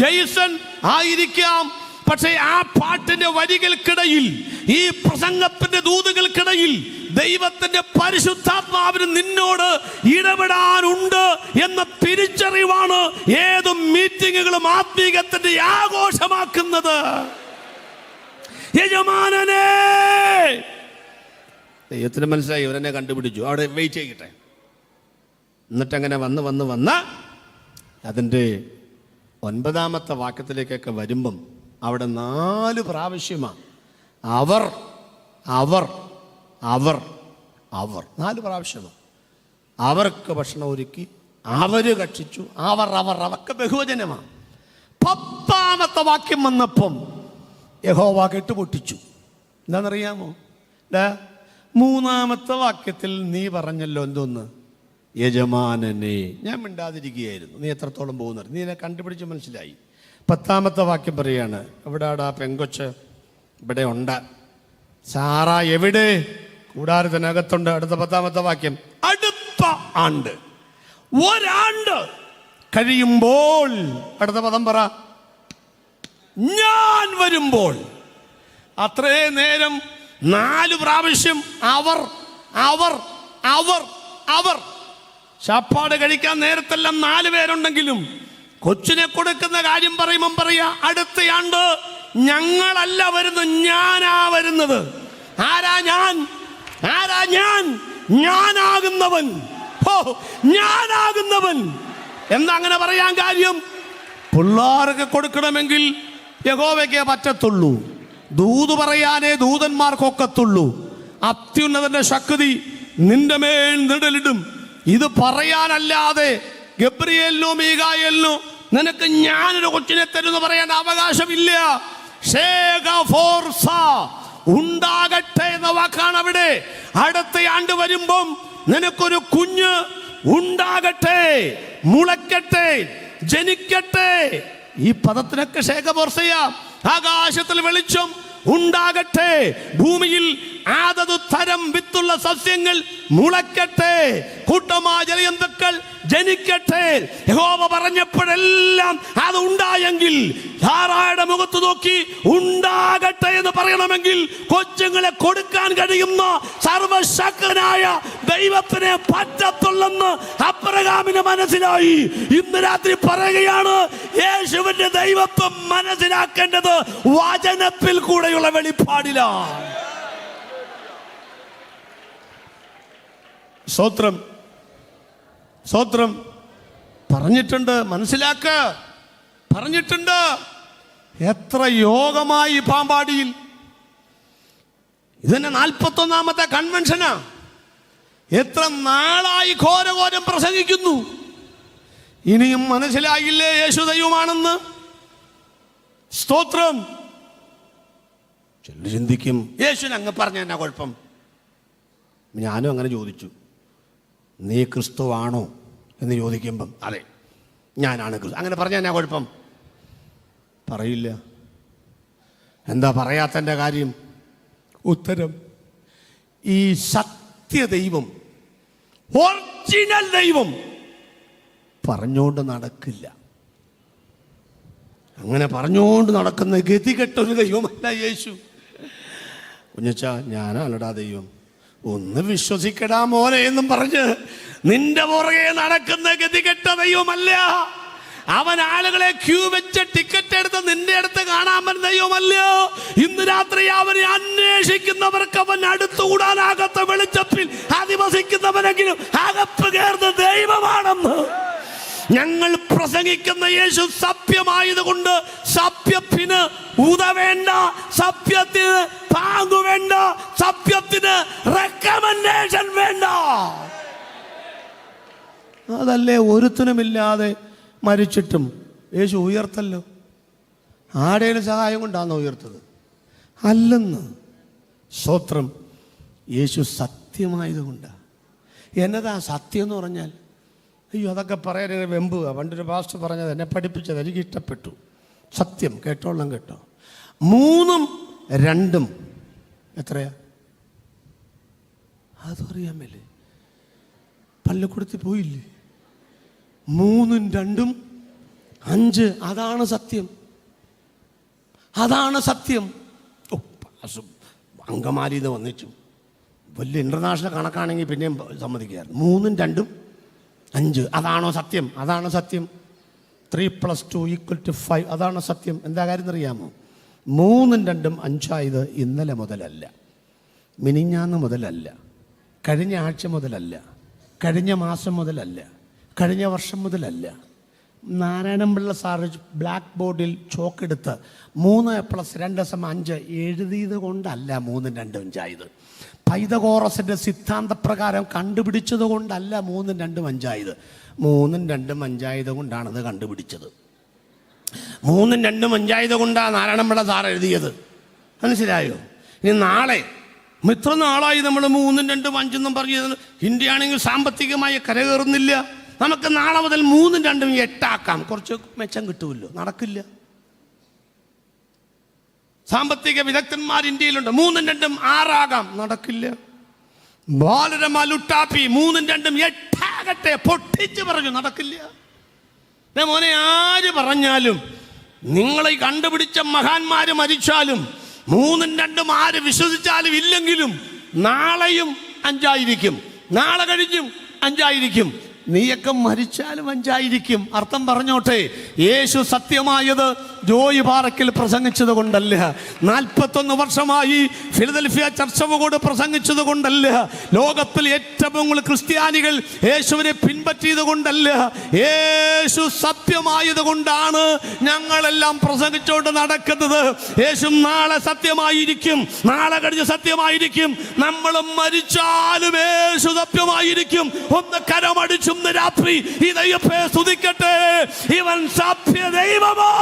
ജെയ്സൺ ആയിരിക്കാം. പക്ഷേ ആ പാട്ടിന്റെ വരികൾക്കിടയിൽ, ഈ പ്രസംഗത്തിന്റെ ദൂതുകൾക്കിടയിൽ ദൈവത്തിന്റെ പരിശുദ്ധാത്മാവിന് നിന്നോട് ഇടപെടാനുണ്ട് എന്ന തിരിച്ചറിവാണ് ഏത് മീറ്റിങ്ങുകളും ആത്മീകത്തിന്റെ ആഘോഷമാക്കുന്നത്. യജമാനനെ ദൈവത്തിന് മനസ്സിലായി, ഇവരെന്നെ കണ്ടുപിടിച്ചു, അവിടെ വെയിറ്റ് ചെയ്യട്ടെ. എന്നിട്ടങ്ങനെ വന്ന് അതിൻ്റെ 9ാമത്തെ വാക്യത്തിലേക്കൊക്കെ വരുമ്പം അവിടെ 4 പ്രാവശ്യമാണ് അവർ അവർ അവർ അവർ 4 പ്രാവശ്യമാണ്. അവർക്ക് ഭക്ഷണം ഒരുക്കി, അവര് ഭക്ഷിച്ചു, അവർ അവർ അവർക്ക് ബഹുവചനമാണ്. 10ാമത്തെ വാക്യം വന്നപ്പം യഹോവ കെട്ടുപൊട്ടിച്ചു. എന്താണെന്നറിയാമോ? 3ാമത്തെ വാക്യത്തിൽ നീ പറഞ്ഞല്ലോ എന്തോന്ന്? യജമാനനെ. ഞാൻ മിണ്ടാതിരിക്കുകയായിരുന്നു. നീ എത്രത്തോളം പോകുന്നത്? നീ എന്നെ കണ്ടുപിടിച്ച് മനസ്സിലായി. 10-ാമത്തെ വാക്യം പറയാണ്, എവിടാടാ പെങ്കൊച്ച്? ഇവിടെ ഉണ്ട്. സാറ എവിടെ? കൂടാരത്തിനകത്തുണ്ട്. അടുത്ത 10-ാമത്തെ വാക്യം, അടുത്ത ആണ്ട്, ഒരാണ്ട് കഴിയുമ്പോൾ, അടുത്ത പദം പറ, ഞാൻ വരുമ്പോൾ. അത്രേ നേരം 4 പ്രാവശ്യം അവർ അവർ അവർ അവർ. ശാപ്പാട് കഴിക്കാൻ നേരത്തെല്ലാം 4 പേരുണ്ടെങ്കിലും കൊച്ചിനെ കൊടുക്കുന്ന കാര്യം പറയുമ്പം പറയാ, അടുത്തയാണ്ട് ഞങ്ങളല്ല വരുന്നത്, ഞാനാ വരുന്നത്. ആരാ ഞാൻ? ആരാ ഞാൻ? ഞാനാകുന്നവൻ. ഞാനാകുന്നവൻ. എന്താ അങ്ങനെ പറയാൻ കാര്യം? പിള്ളേർക്ക് കൊടുക്കണമെങ്കിൽ യഹോവയ്ക്കേ പറ്റത്തുള്ളൂ. ദൂത് പറയാനേ ദൂതന്മാർക്കൊക്കത്തുള്ളൂ. അത്യുന്നതന്റെ ശക്തി നിന്റെ മേൽ നിഴലിടും. ഇത് പറയാനല്ലാതെ ഗബ്രിയേലിനോ മീകായേലിനോ നിനക്ക് ഞാനൊരു കൊച്ചിനെ തരുമെന്ന് പറയാൻ അവകാശമില്ല. ഉണ്ടാകട്ടെ എന്ന വാക്കാണ് അവിടെ. അടുത്ത ആണ്ട് വരുമ്പം നിനക്കൊരു കുഞ്ഞ് ഉണ്ടാകട്ടെ, മുളയ്ക്കട്ടെ, ജനിക്കട്ടെ. ഈ പദത്തിനൊക്കെ ശേഖബോർസയ. ആകാശത്തിൽ വെളിച്ചം ഉണ്ടാകട്ടെ, ഭൂമിയിൽ ആദതു തരം വിത്തുള്ള സസ്യങ്ങൾ മുളയ്ക്കട്ടെ, കൂട്ടമായ ജലജന്തുക്കൾ ജനിക്കട്ടെ. യഹോവ പറഞ്ഞപ്പോഴെല്ലാം അത് ഉണ്ടായെങ്കിൽ സാറായുടെ മുഖത്ത് നോക്കി ഉണ്ടാകട്ടെ എന്ന് പറയണമെങ്കിൽ കൊച്ചുങ്ങളെ കൊടുക്കാൻ കഴിയുന്ന സർവശക്തനായ ദൈവത്തിനെ പറ്റത്തുള്ളെന്ന് അബ്രഹാമിന് മനസ്സിലായി. ഇന്ന് രാത്രി പറയുകയാണ്, യേശുവിന്റെ ദൈവത്വം മനസ്സിലാക്കേണ്ടത് വചനത്തിൽ കൂടെയുള്ള വെളിപ്പാടിലാണ്. സ്തോത്രം, സ്തോത്രം. പറഞ്ഞിട്ടുണ്ട്, മനസ്സിലാക്ക, പറഞ്ഞിട്ടുണ്ട്. എത്ര യോഗമായി പാമ്പാടിയിൽ. ഇതന്നെ 41-ാമത്തെ കൺവെൻഷനാ. എത്ര നാളായി ഘോരഘോരം പ്രസംഗിക്കുന്നു. ഇനിയും മനസ്സിലായില്ലേ യേശു ദൈവമാണെന്ന്? സ്തോത്രം. ചിലർ ചിന്തിക്കും, യേശുവിന് അങ്ങ് പറഞ്ഞ എന്നാ കുഴപ്പം? ഞാനും അങ്ങനെ ചോദിച്ചു, നീ ക്രിസ്തുവാണോ എന്ന് ചോദിക്കുമ്പം അതെ ഞാനാണ് ക്രിസ്തു. അങ്ങനെ പറഞ്ഞാൽ എന്നാ കുഴപ്പം? പറയില്ല. എന്താ പറയാത്തതിൻ്റെ കാര്യം? ഉത്തരം, ഈ സത്യദൈവം, ഒറിജിനൽ ദൈവം പറഞ്ഞുകൊണ്ട് നടക്കില്ല. അങ്ങനെ പറഞ്ഞുകൊണ്ട് നടക്കുന്ന ഗതികെട്ടൊരു ദൈവമല്ല യേശു. കുഞ്ഞച്ച, ഞാനാണടാ ദൈവം, ഒന്ന് വിശ്വസിക്കടാ മോനെ എന്നും പറഞ്ഞ് നിന്റെ പുറകെ നടക്കുന്ന ഗതികെട്ട ദൈവമല്ല. അവൻ ആളുകളെ ക്യൂ വെച്ച് ടിക്കറ്റ് എടുത്ത് നിന്റെ അടുത്ത് കാണാൻ വരുന്ന ദൈവമല്ല. ഇന്ന് രാത്രി അവനെ അന്വേഷിക്കുന്നവർക്ക് അവൻ അടുത്തുകൂടാനാകാത്ത വെളിച്ചത്തിൽ അധിവസിക്കുന്നവനെങ്കിലും അകപ്പ് കയറുന്ന ദൈവമാണെന്ന്. ഞങ്ങൾ പ്രസംഗിക്കുന്ന യേശു സത്യമായതുകൊണ്ട് സത്യത്തിന് ഉതവേണ്ട, സത്യത്തിന് താങ്ങുവേണ്ട, സത്യത്തിന് റെക്കമെൻഡേഷൻ വേണ്ട. അതല്ലേ ഒരുത്തനുമില്ലാതെ മരിച്ചിട്ടും യേശു ഉയർത്തല്ലോ. ആടേലും സഹായം കൊണ്ടാണ് ഉയർത്തത്? അല്ലെന്ന്. സ്തോത്രം. യേശു സത്യമായതുകൊണ്ടാണ്. എന്നതാ സത്യം എന്ന് പറഞ്ഞാൽ? അയ്യോ, അതൊക്കെ പറയാൻ വെമ്പുക. പണ്ടൊരു പാസ്റ്റർ പറഞ്ഞത്, എന്നെ പഠിപ്പിച്ചത്, എനിക്ക് ഇഷ്ടപ്പെട്ടു. സത്യം കേട്ടോളാം, കേട്ടോ. 3ഉം 2ഉം എത്രയാ? അതറിയാൻ മേലേ? പള്ളിക്കൂടത്തിൽ പോയില്ലേ? 3ഉം 2ഉം 5. അതാണ് സത്യം, അതാണ് സത്യം. അങ്കമാലിന്ന് വന്നിച്ചു വലിയ ഇന്റർനാഷണൽ കണക്കാണെങ്കിൽ പിന്നെയും സമ്മതിക്കായിരുന്നു. 3ഉം 2ഉം 5. അതാണോ സത്യം? അതാണ് സത്യം. 3 + 2 = 5. അതാണ് സത്യം. എന്താ കാര്യം അറിയാമോ? 3ഉം 2ഉം 5 ഇന്നലെ മുതലല്ല, മിനിഞ്ഞാന്ന് മുതലല്ല, കഴിഞ്ഞ ആഴ്ച മുതലല്ല, കഴിഞ്ഞ മാസം മുതലല്ല, കഴിഞ്ഞ വർഷം മുതലല്ല. നാരായണൻപിള്ള സാറ് ബ്ലാക്ക് ബോർഡിൽ ചോക്കെടുത്ത് 3 + 2 = 5 എഴുതിയത് കൊണ്ടല്ല 3ഉം 2ഉം 5. പൈതഗോറസിൻ്റെ സിദ്ധാന്തപ്രകാരം കണ്ടുപിടിച്ചത് കൊണ്ടല്ല 3ഉം 2ഉം 5. 3ഉം 2ഉം 5 കൊണ്ടാണത് കണ്ടുപിടിച്ചത്. 3ഉം 2ഉം 5 കൊണ്ടാണ് നാരായണൻപിള്ള സാർ എഴുതിയത്. മനസ്സിലായോ? ഇനി നാളെ ഇത്ര നാളായി നമ്മൾ 3ഉം 2ഉം 5 പറഞ്ഞത്. ഇന്ത്യ ആണെങ്കിൽ സാമ്പത്തികമായി കരകയറുന്നില്ല. നമുക്ക് നാളെ മുതൽ 3ഉം 2ഉം 8 ആക്കാം, കുറച്ച് മെച്ചം കിട്ടുമല്ലോ. നടക്കില്ല. സാമ്പത്തിക വിദഗ്ധന്മാർ ഇന്ത്യയിലുണ്ട്. 3ഉം 2ഉം 6 ആകാം, നടക്കില്ല. ബാലരമാലുട്ടാപ്പി 3ഉം 2ഉം 8 ആകട്ടെ, പൊട്ടിച്ച് പറഞ്ഞു, നടക്കില്ല. മോനെ, ആര് പറഞ്ഞാലും, നിങ്ങളെ കണ്ടുപിടിച്ച മഹാന്മാര് മരിച്ചാലും 3ഉം 2ഉം ആര് വിശ്വസിച്ചാലും ഇല്ലെങ്കിലും നാളെയും 5 ആയിരിക്കും, നാളെ കഴിഞ്ഞും 5 ആയിരിക്കും. നീയൊക്കെ മരിച്ചാലും 5 ആയിരിക്കും. അർത്ഥം പറഞ്ഞോട്ടെ, യേശു സത്യമായത് ജോയി പാറയ്ക്കൽ പ്രസംഗിച്ചത് കൊണ്ടല്ല, 41 വർഷമായി ഫിലദൽഫിയ ചർച്ച് കൂടെ പ്രസംഗിച്ചത് കൊണ്ടല്ല, ലോകത്തിൽ ഏറ്റവും കൂടുതൽ ക്രിസ്ത്യാനികൾ യേശുവിനെ പിൻപറ്റിയത് കൊണ്ടല്ല, യേശു സത്യമായത് കൊണ്ടാണ് ഞങ്ങളെല്ലാം പ്രസംഗിച്ചുകൊണ്ട് നടക്കുന്നത്. യേശു നാളെ സത്യമായിരിക്കും, നാളെ കഴിഞ്ഞ് സത്യമായിരിക്കും. നമ്മൾ മരിച്ചാലും യേശു സത്യമായിരിക്കും. ഒന്ന് കരമടിച്ചു രാത്രി ഈ ദൈവത്തെ സ്തുതിക്കട്ടെ. ഇവൻ സത്യ ദൈവമോ?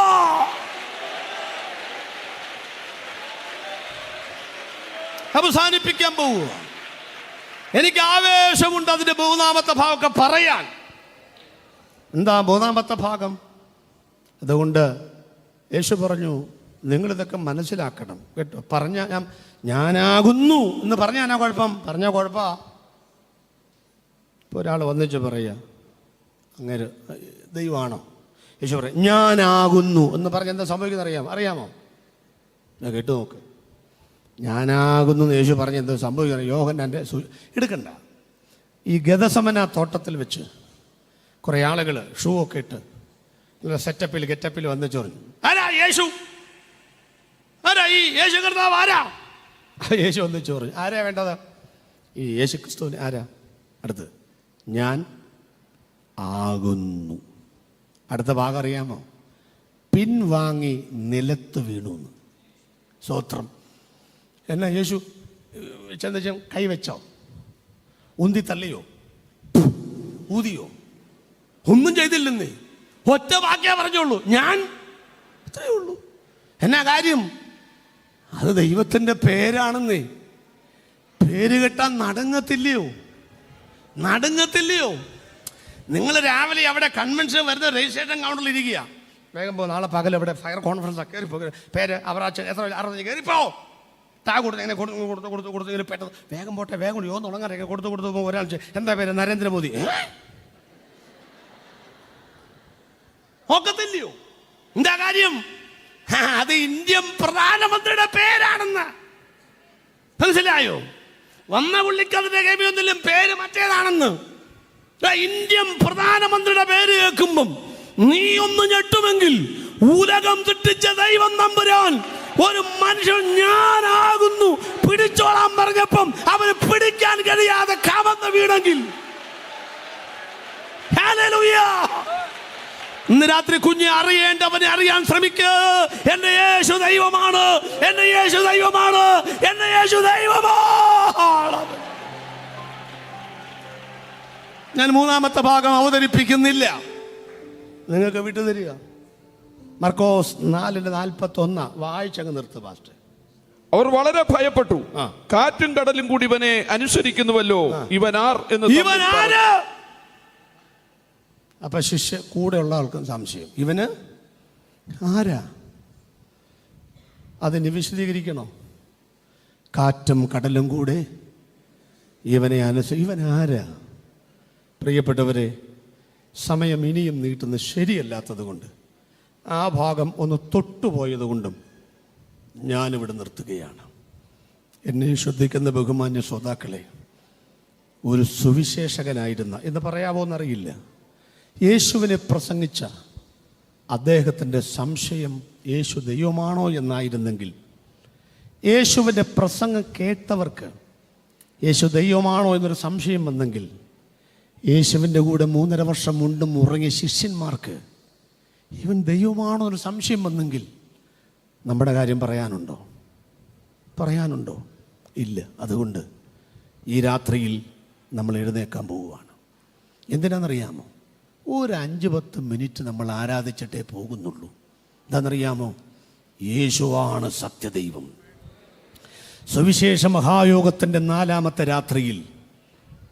അവസാനിപ്പിക്കാൻ പോവുക. എനിക്ക് ആവേശമുണ്ട് അതിന്റെ 3ാമത്തെ ഭാഗമൊക്കെ പറയാൻ. എന്താ 3ാമത്തെ ഭാഗം? അതുകൊണ്ട് യേശു പറഞ്ഞു, നിങ്ങളിതൊക്കെ മനസ്സിലാക്കണം കേട്ടോ. ഞാനാകുന്നു എന്ന് പറഞ്ഞാ കുഴപ്പം? പറഞ്ഞാൽ കുഴപ്പമാ. ഇപ്പോൾ ഒരാൾ വന്നിച്ച് പറയുക, അങ്ങനെ ദൈവമാണോ? യേശു പറയാം, ഞാനാകുന്നു എന്ന് പറഞ്ഞ് എന്താ സംഭവിക്കുന്നത് അറിയാമോ? ഞാൻ കേട്ടു നോക്ക്. ഞാനാകുന്നു എന്ന് യേശു പറഞ്ഞ് എന്താ സംഭവിക്കുന്നത്? യോഹന്നാൻ്റെ എടുക്കണ്ട. ഈ ഗദസമന തോട്ടത്തിൽ വെച്ച് കുറേ ആളുകൾ ഷൂ ഒക്കെ ഇട്ട് ഗെറ്റപ്പിൽ വന്ന് ചോദിച്ചു, ആരാ യേശു? ആരാ ഈ യേശു കർത്താവ്? ആരാ? യേശു വന്ന് ചോദിച്ചു, ആരാ വേണ്ടത്? ഈ യേശു ക്രിസ്തുവിന്. ആരാ? അടുത്ത്, ഞാൻ ആകുന്നു. അടുത്ത ഭാഗം അറിയാമോ? പിൻവാങ്ങി നിലത്ത് വീണു. സ്തോത്രം. എന്നാ യേശു ചെന്ന കൈവച്ചോ? ഉന്തി തള്ളിയോ? ഊതിയോ? ഒന്നും ചെയ്തില്ലെന്നേ. ഒറ്റ വാക്യാ പറഞ്ഞോളൂ, ഞാൻ. അത്രയേ ഉള്ളൂ. എന്നാ കാര്യം? അത് ദൈവത്തിൻ്റെ പേരാണെന്നേ. പേര് കെട്ടാൻ നടുങ്ങത്തില്ലയോ? നിങ്ങൾ രാവിലെ അവിടെ കൺവെൻഷൻ വരുന്ന രജിസ്ട്രേഷൻ കൗണ്ടറിൽ ഇരിക്കുക. വേഗം പോ, നാളെ പകൽ ഇവിടെ ഫയർ കോൺഫറൻസ് കയറിപ്പോ. പേര് അവറാച്ച എത്ര 60 കയറിപ്പോ. താ കൊടുത്ത് ഇങ്ങനെ കൊടുത്ത് ഇങ്ങനെ പെട്ടെന്ന് വേഗം പോട്ടെ, വേഗം യോ തുടങ്ങാൻ കൊടുത്ത് ഒരാൾ എന്താ പേര്? നരേന്ദ്രമോദി. ഒക്കത്തില്ലയോ? എന്താ കാര്യം? അത് ഇന്ത്യൻ പ്രധാനമന്ത്രിയുടെ പേരാണെന്ന് മനസ്സിലായോ? വന്ന പുള്ളിക്ക് അതിന്റെ കേൾവിയൊന്നിലും പേര് മറ്റേതാണെന്ന്. ഇന്ത്യൻ പ്രധാനമന്ത്രിയുടെ പേര് കേൾക്കുമ്പം നീ ഒന്ന് ഞെട്ടുമെങ്കിൽ, ഉലകം സൃഷ്ടിച്ച ദൈവം തമ്പുരാൻ ഒരു മനുഷ്യൻ ഞാനാകുന്നു പിടിച്ചോളാൻ പറഞ്ഞപ്പം അവന് പിടിക്കാൻ കഴിയാതെ കവന്ന് വീണെങ്കിൽ, ഹല്ലേലൂയ. ഇന്ന് രാത്രി കുഞ്ഞ് അറിയേണ്ടവനെ അറിയാൻ ശ്രമിക്കുക. എന്റെ യേശു ദൈവമാണ്, എന്റെ യേശു ദൈവമാണ്, എന്റെ യേശു ദൈവമാണ്. ഞാൻ 3ാമത്തെ ഭാഗം അവതരിപ്പിക്കുന്നില്ല, നിങ്ങൾക്ക് വിട്ടുതരിക. മർക്കോസ് 4:41 വായിച്ചങ്ങ് നിർത്ത് പാസ്റ്റർ. അവർ വളരെ ഭയപ്പെട്ടു. കാറ്റും കടലും കൂടി ഇവനെ അനുസരിക്കുന്നുവല്ലോ, ഇവനാർ എന്ന്. അപ്പൊ ശിഷ്യ കൂടെയുള്ള ആൾക്കും സംശയം, ഇവന് ആരാ? അതിന് വിശദീകരിക്കണോ? കാറ്റും കടലും കൂടെ ഇവനെ ഇവൻ ആരാ? പ്രിയപ്പെട്ടവരെ, സമയം ഇനിയും നീട്ടുന്നത് ശരിയല്ലാത്തത് കൊണ്ട്, ആ ഭാഗം ഒന്ന് തൊട്ടുപോയത് കൊണ്ടും ഞാനിവിടെ നിർത്തുകയാണ്. എന്നെ ശ്രദ്ധിക്കുന്ന ബഹുമാന്യ ശ്രോതാക്കളെ, ഒരു സുവിശേഷകനായിരുന്ന എന്ന് പറയാവോ എന്നറിയില്ല, യേശുവിനെ പ്രസംഗിച്ച അദ്ദേഹത്തിൻ്റെ സംശയം യേശു ദൈവമാണോ എന്നായിരുന്നെങ്കിൽ, യേശുവിൻ്റെ പ്രസംഗം കേട്ടവർക്ക് യേശു ദൈവമാണോ എന്നൊരു സംശയം വന്നെങ്കിൽ, യേശുവിൻ്റെ കൂടെ 3.5 വർഷം മുണ്ടും ഉറങ്ങിയ ശിഷ്യന്മാർക്ക് ഇവൻ ദൈവമാണോ എന്നൊരു സംശയം വന്നെങ്കിൽ, നമ്മുടെ കാര്യം പറയാനുണ്ടോ? ഇല്ല. അതുകൊണ്ട് ഈ രാത്രിയിൽ നമ്മൾ എഴുന്നേക്കാൻ പോവുകയാണ്. എന്തിനാണെന്നറിയാമോ? ഒരു 5-10 മിനിറ്റ് നമ്മൾ ആരാധിച്ചിട്ടേ പോകുന്നുള്ളൂ. എന്താണെന്നറിയാമോ? യേശുവാണ് സത്യദൈവം. സുവിശേഷ മഹായോഗത്തിൻ്റെ 4ാമത്തെ രാത്രിയിൽ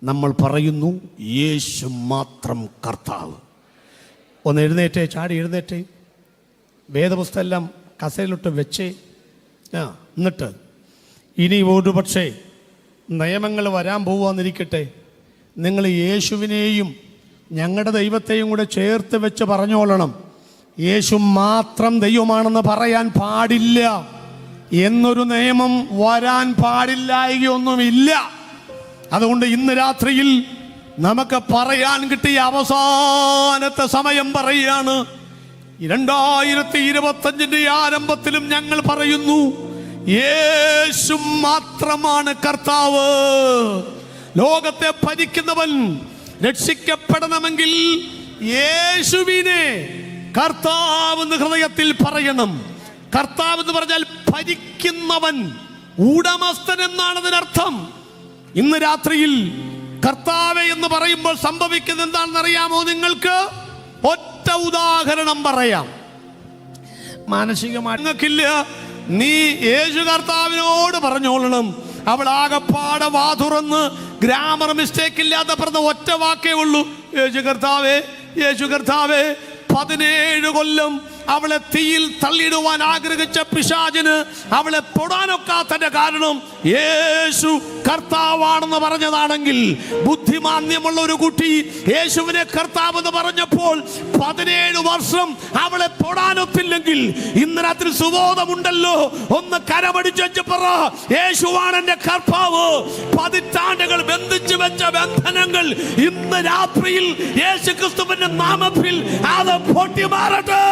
നമ്മൾ പറയുന്നു, യേശു മാത്രം കർത്താവ്. ഒന്ന് എഴുന്നേറ്റേ, ചാടി എഴുന്നേറ്റേ, വേദപുസ്തകം എല്ലാം കസേരയിലോട്ട് വെച്ചേ. എന്നിട്ട് ഇനി ഒരു പക്ഷേ നിയമങ്ങൾ വരാൻ പോവാന്നിരിക്കട്ടെ, നിങ്ങൾ യേശുവിനെയും ഞങ്ങളുടെ ദൈവത്തെയും കൂടെ ചേർത്ത് വെച്ച് പറഞ്ഞോളണം, യേശു മാത്രം ദൈവമാണെന്ന് പറയാൻ പാടില്ല എന്നൊരു നിയമം വരാൻ പാടില്ലായൊന്നുമില്ല. അതുകൊണ്ട് ഇന്ന് രാത്രിയിൽ നമുക്ക് പറയാൻ കിട്ടിയ അവസാനത്തെ സമയം പറയുകയാണ്. 2025 ആരംഭത്തിലും ഞങ്ങൾ പറയുന്നു, യേശു മാത്രമാണ് കർത്താവ്. ലോകത്തെ ഭരിക്കുന്നവൻ രക്ഷിക്കപ്പെടണമെങ്കിൽ യേശുവിനെ കർത്താവ് എന്ന് ഹൃദയത്തിൽ പറയണം. കർത്താവ് എന്ന് പറഞ്ഞാൽ ഭരിക്കുന്നവൻ, ഉടമസ്ഥൻ എന്നാണ് അതിനർത്ഥം. ഇന്ന് രാത്രിയിൽ കർത്താവേ എന്ന് പറയുമ്പോൾ സംഭവിക്കുന്നത് എന്താണെന്ന് അറിയാമോ നിങ്ങൾക്ക്? ഒറ്റ ഉദാഹരണം പറയാം. മാനസികമായി നിങ്ങൾക്കില്ല, നീ യേശു കർത്താവിനോട് പറഞ്ഞോളണം. അവൾ ആകപ്പാടെ വാ തുറന്ന് ഗ്രാമർ മിസ്റ്റേക്ക് ഇല്ലാതെ പറഞ്ഞ ഒറ്റ വാക്കേ ഉള്ളൂ, യേശു കർത്താവേ, യേശു കർത്താവേ. 17 കൊല്ലം അവളെ തീയിൽ തള്ളിയിടുവാൻ ആഗ്രഹിച്ച പിശാചിന് അവളെ തൊടാനൊക്കാത്തതിന്റെ കാരണം യേശു കർത്താവാണെന്ന് പറഞ്ഞതാണെങ്കിൽ, ബുദ്ധിമാന്യമുള്ള ഒരു കുട്ടി യേശുവിനെ കർത്താവ് എന്ന് പറഞ്ഞപ്പോൾ 17 വർഷം അവളെ തൊടാനൊത്തില്ലെങ്കിൽ ഇന്ന് രാത്രി സുബോധമുണ്ടല്ലോ, ഒന്ന് കരമടിച്ചു പറ, യേശുവാണ് എന്റെ കർത്താവ്. 10 ബന്ധിച്ചു വെച്ച ബന്ധനങ്ങൾ ഇന്ന് രാത്രിയിൽ യേശു ക്രിസ്തുവിന്റെ നാമത്തിൽ അത് പൊട്ടി മാറട്ടെ.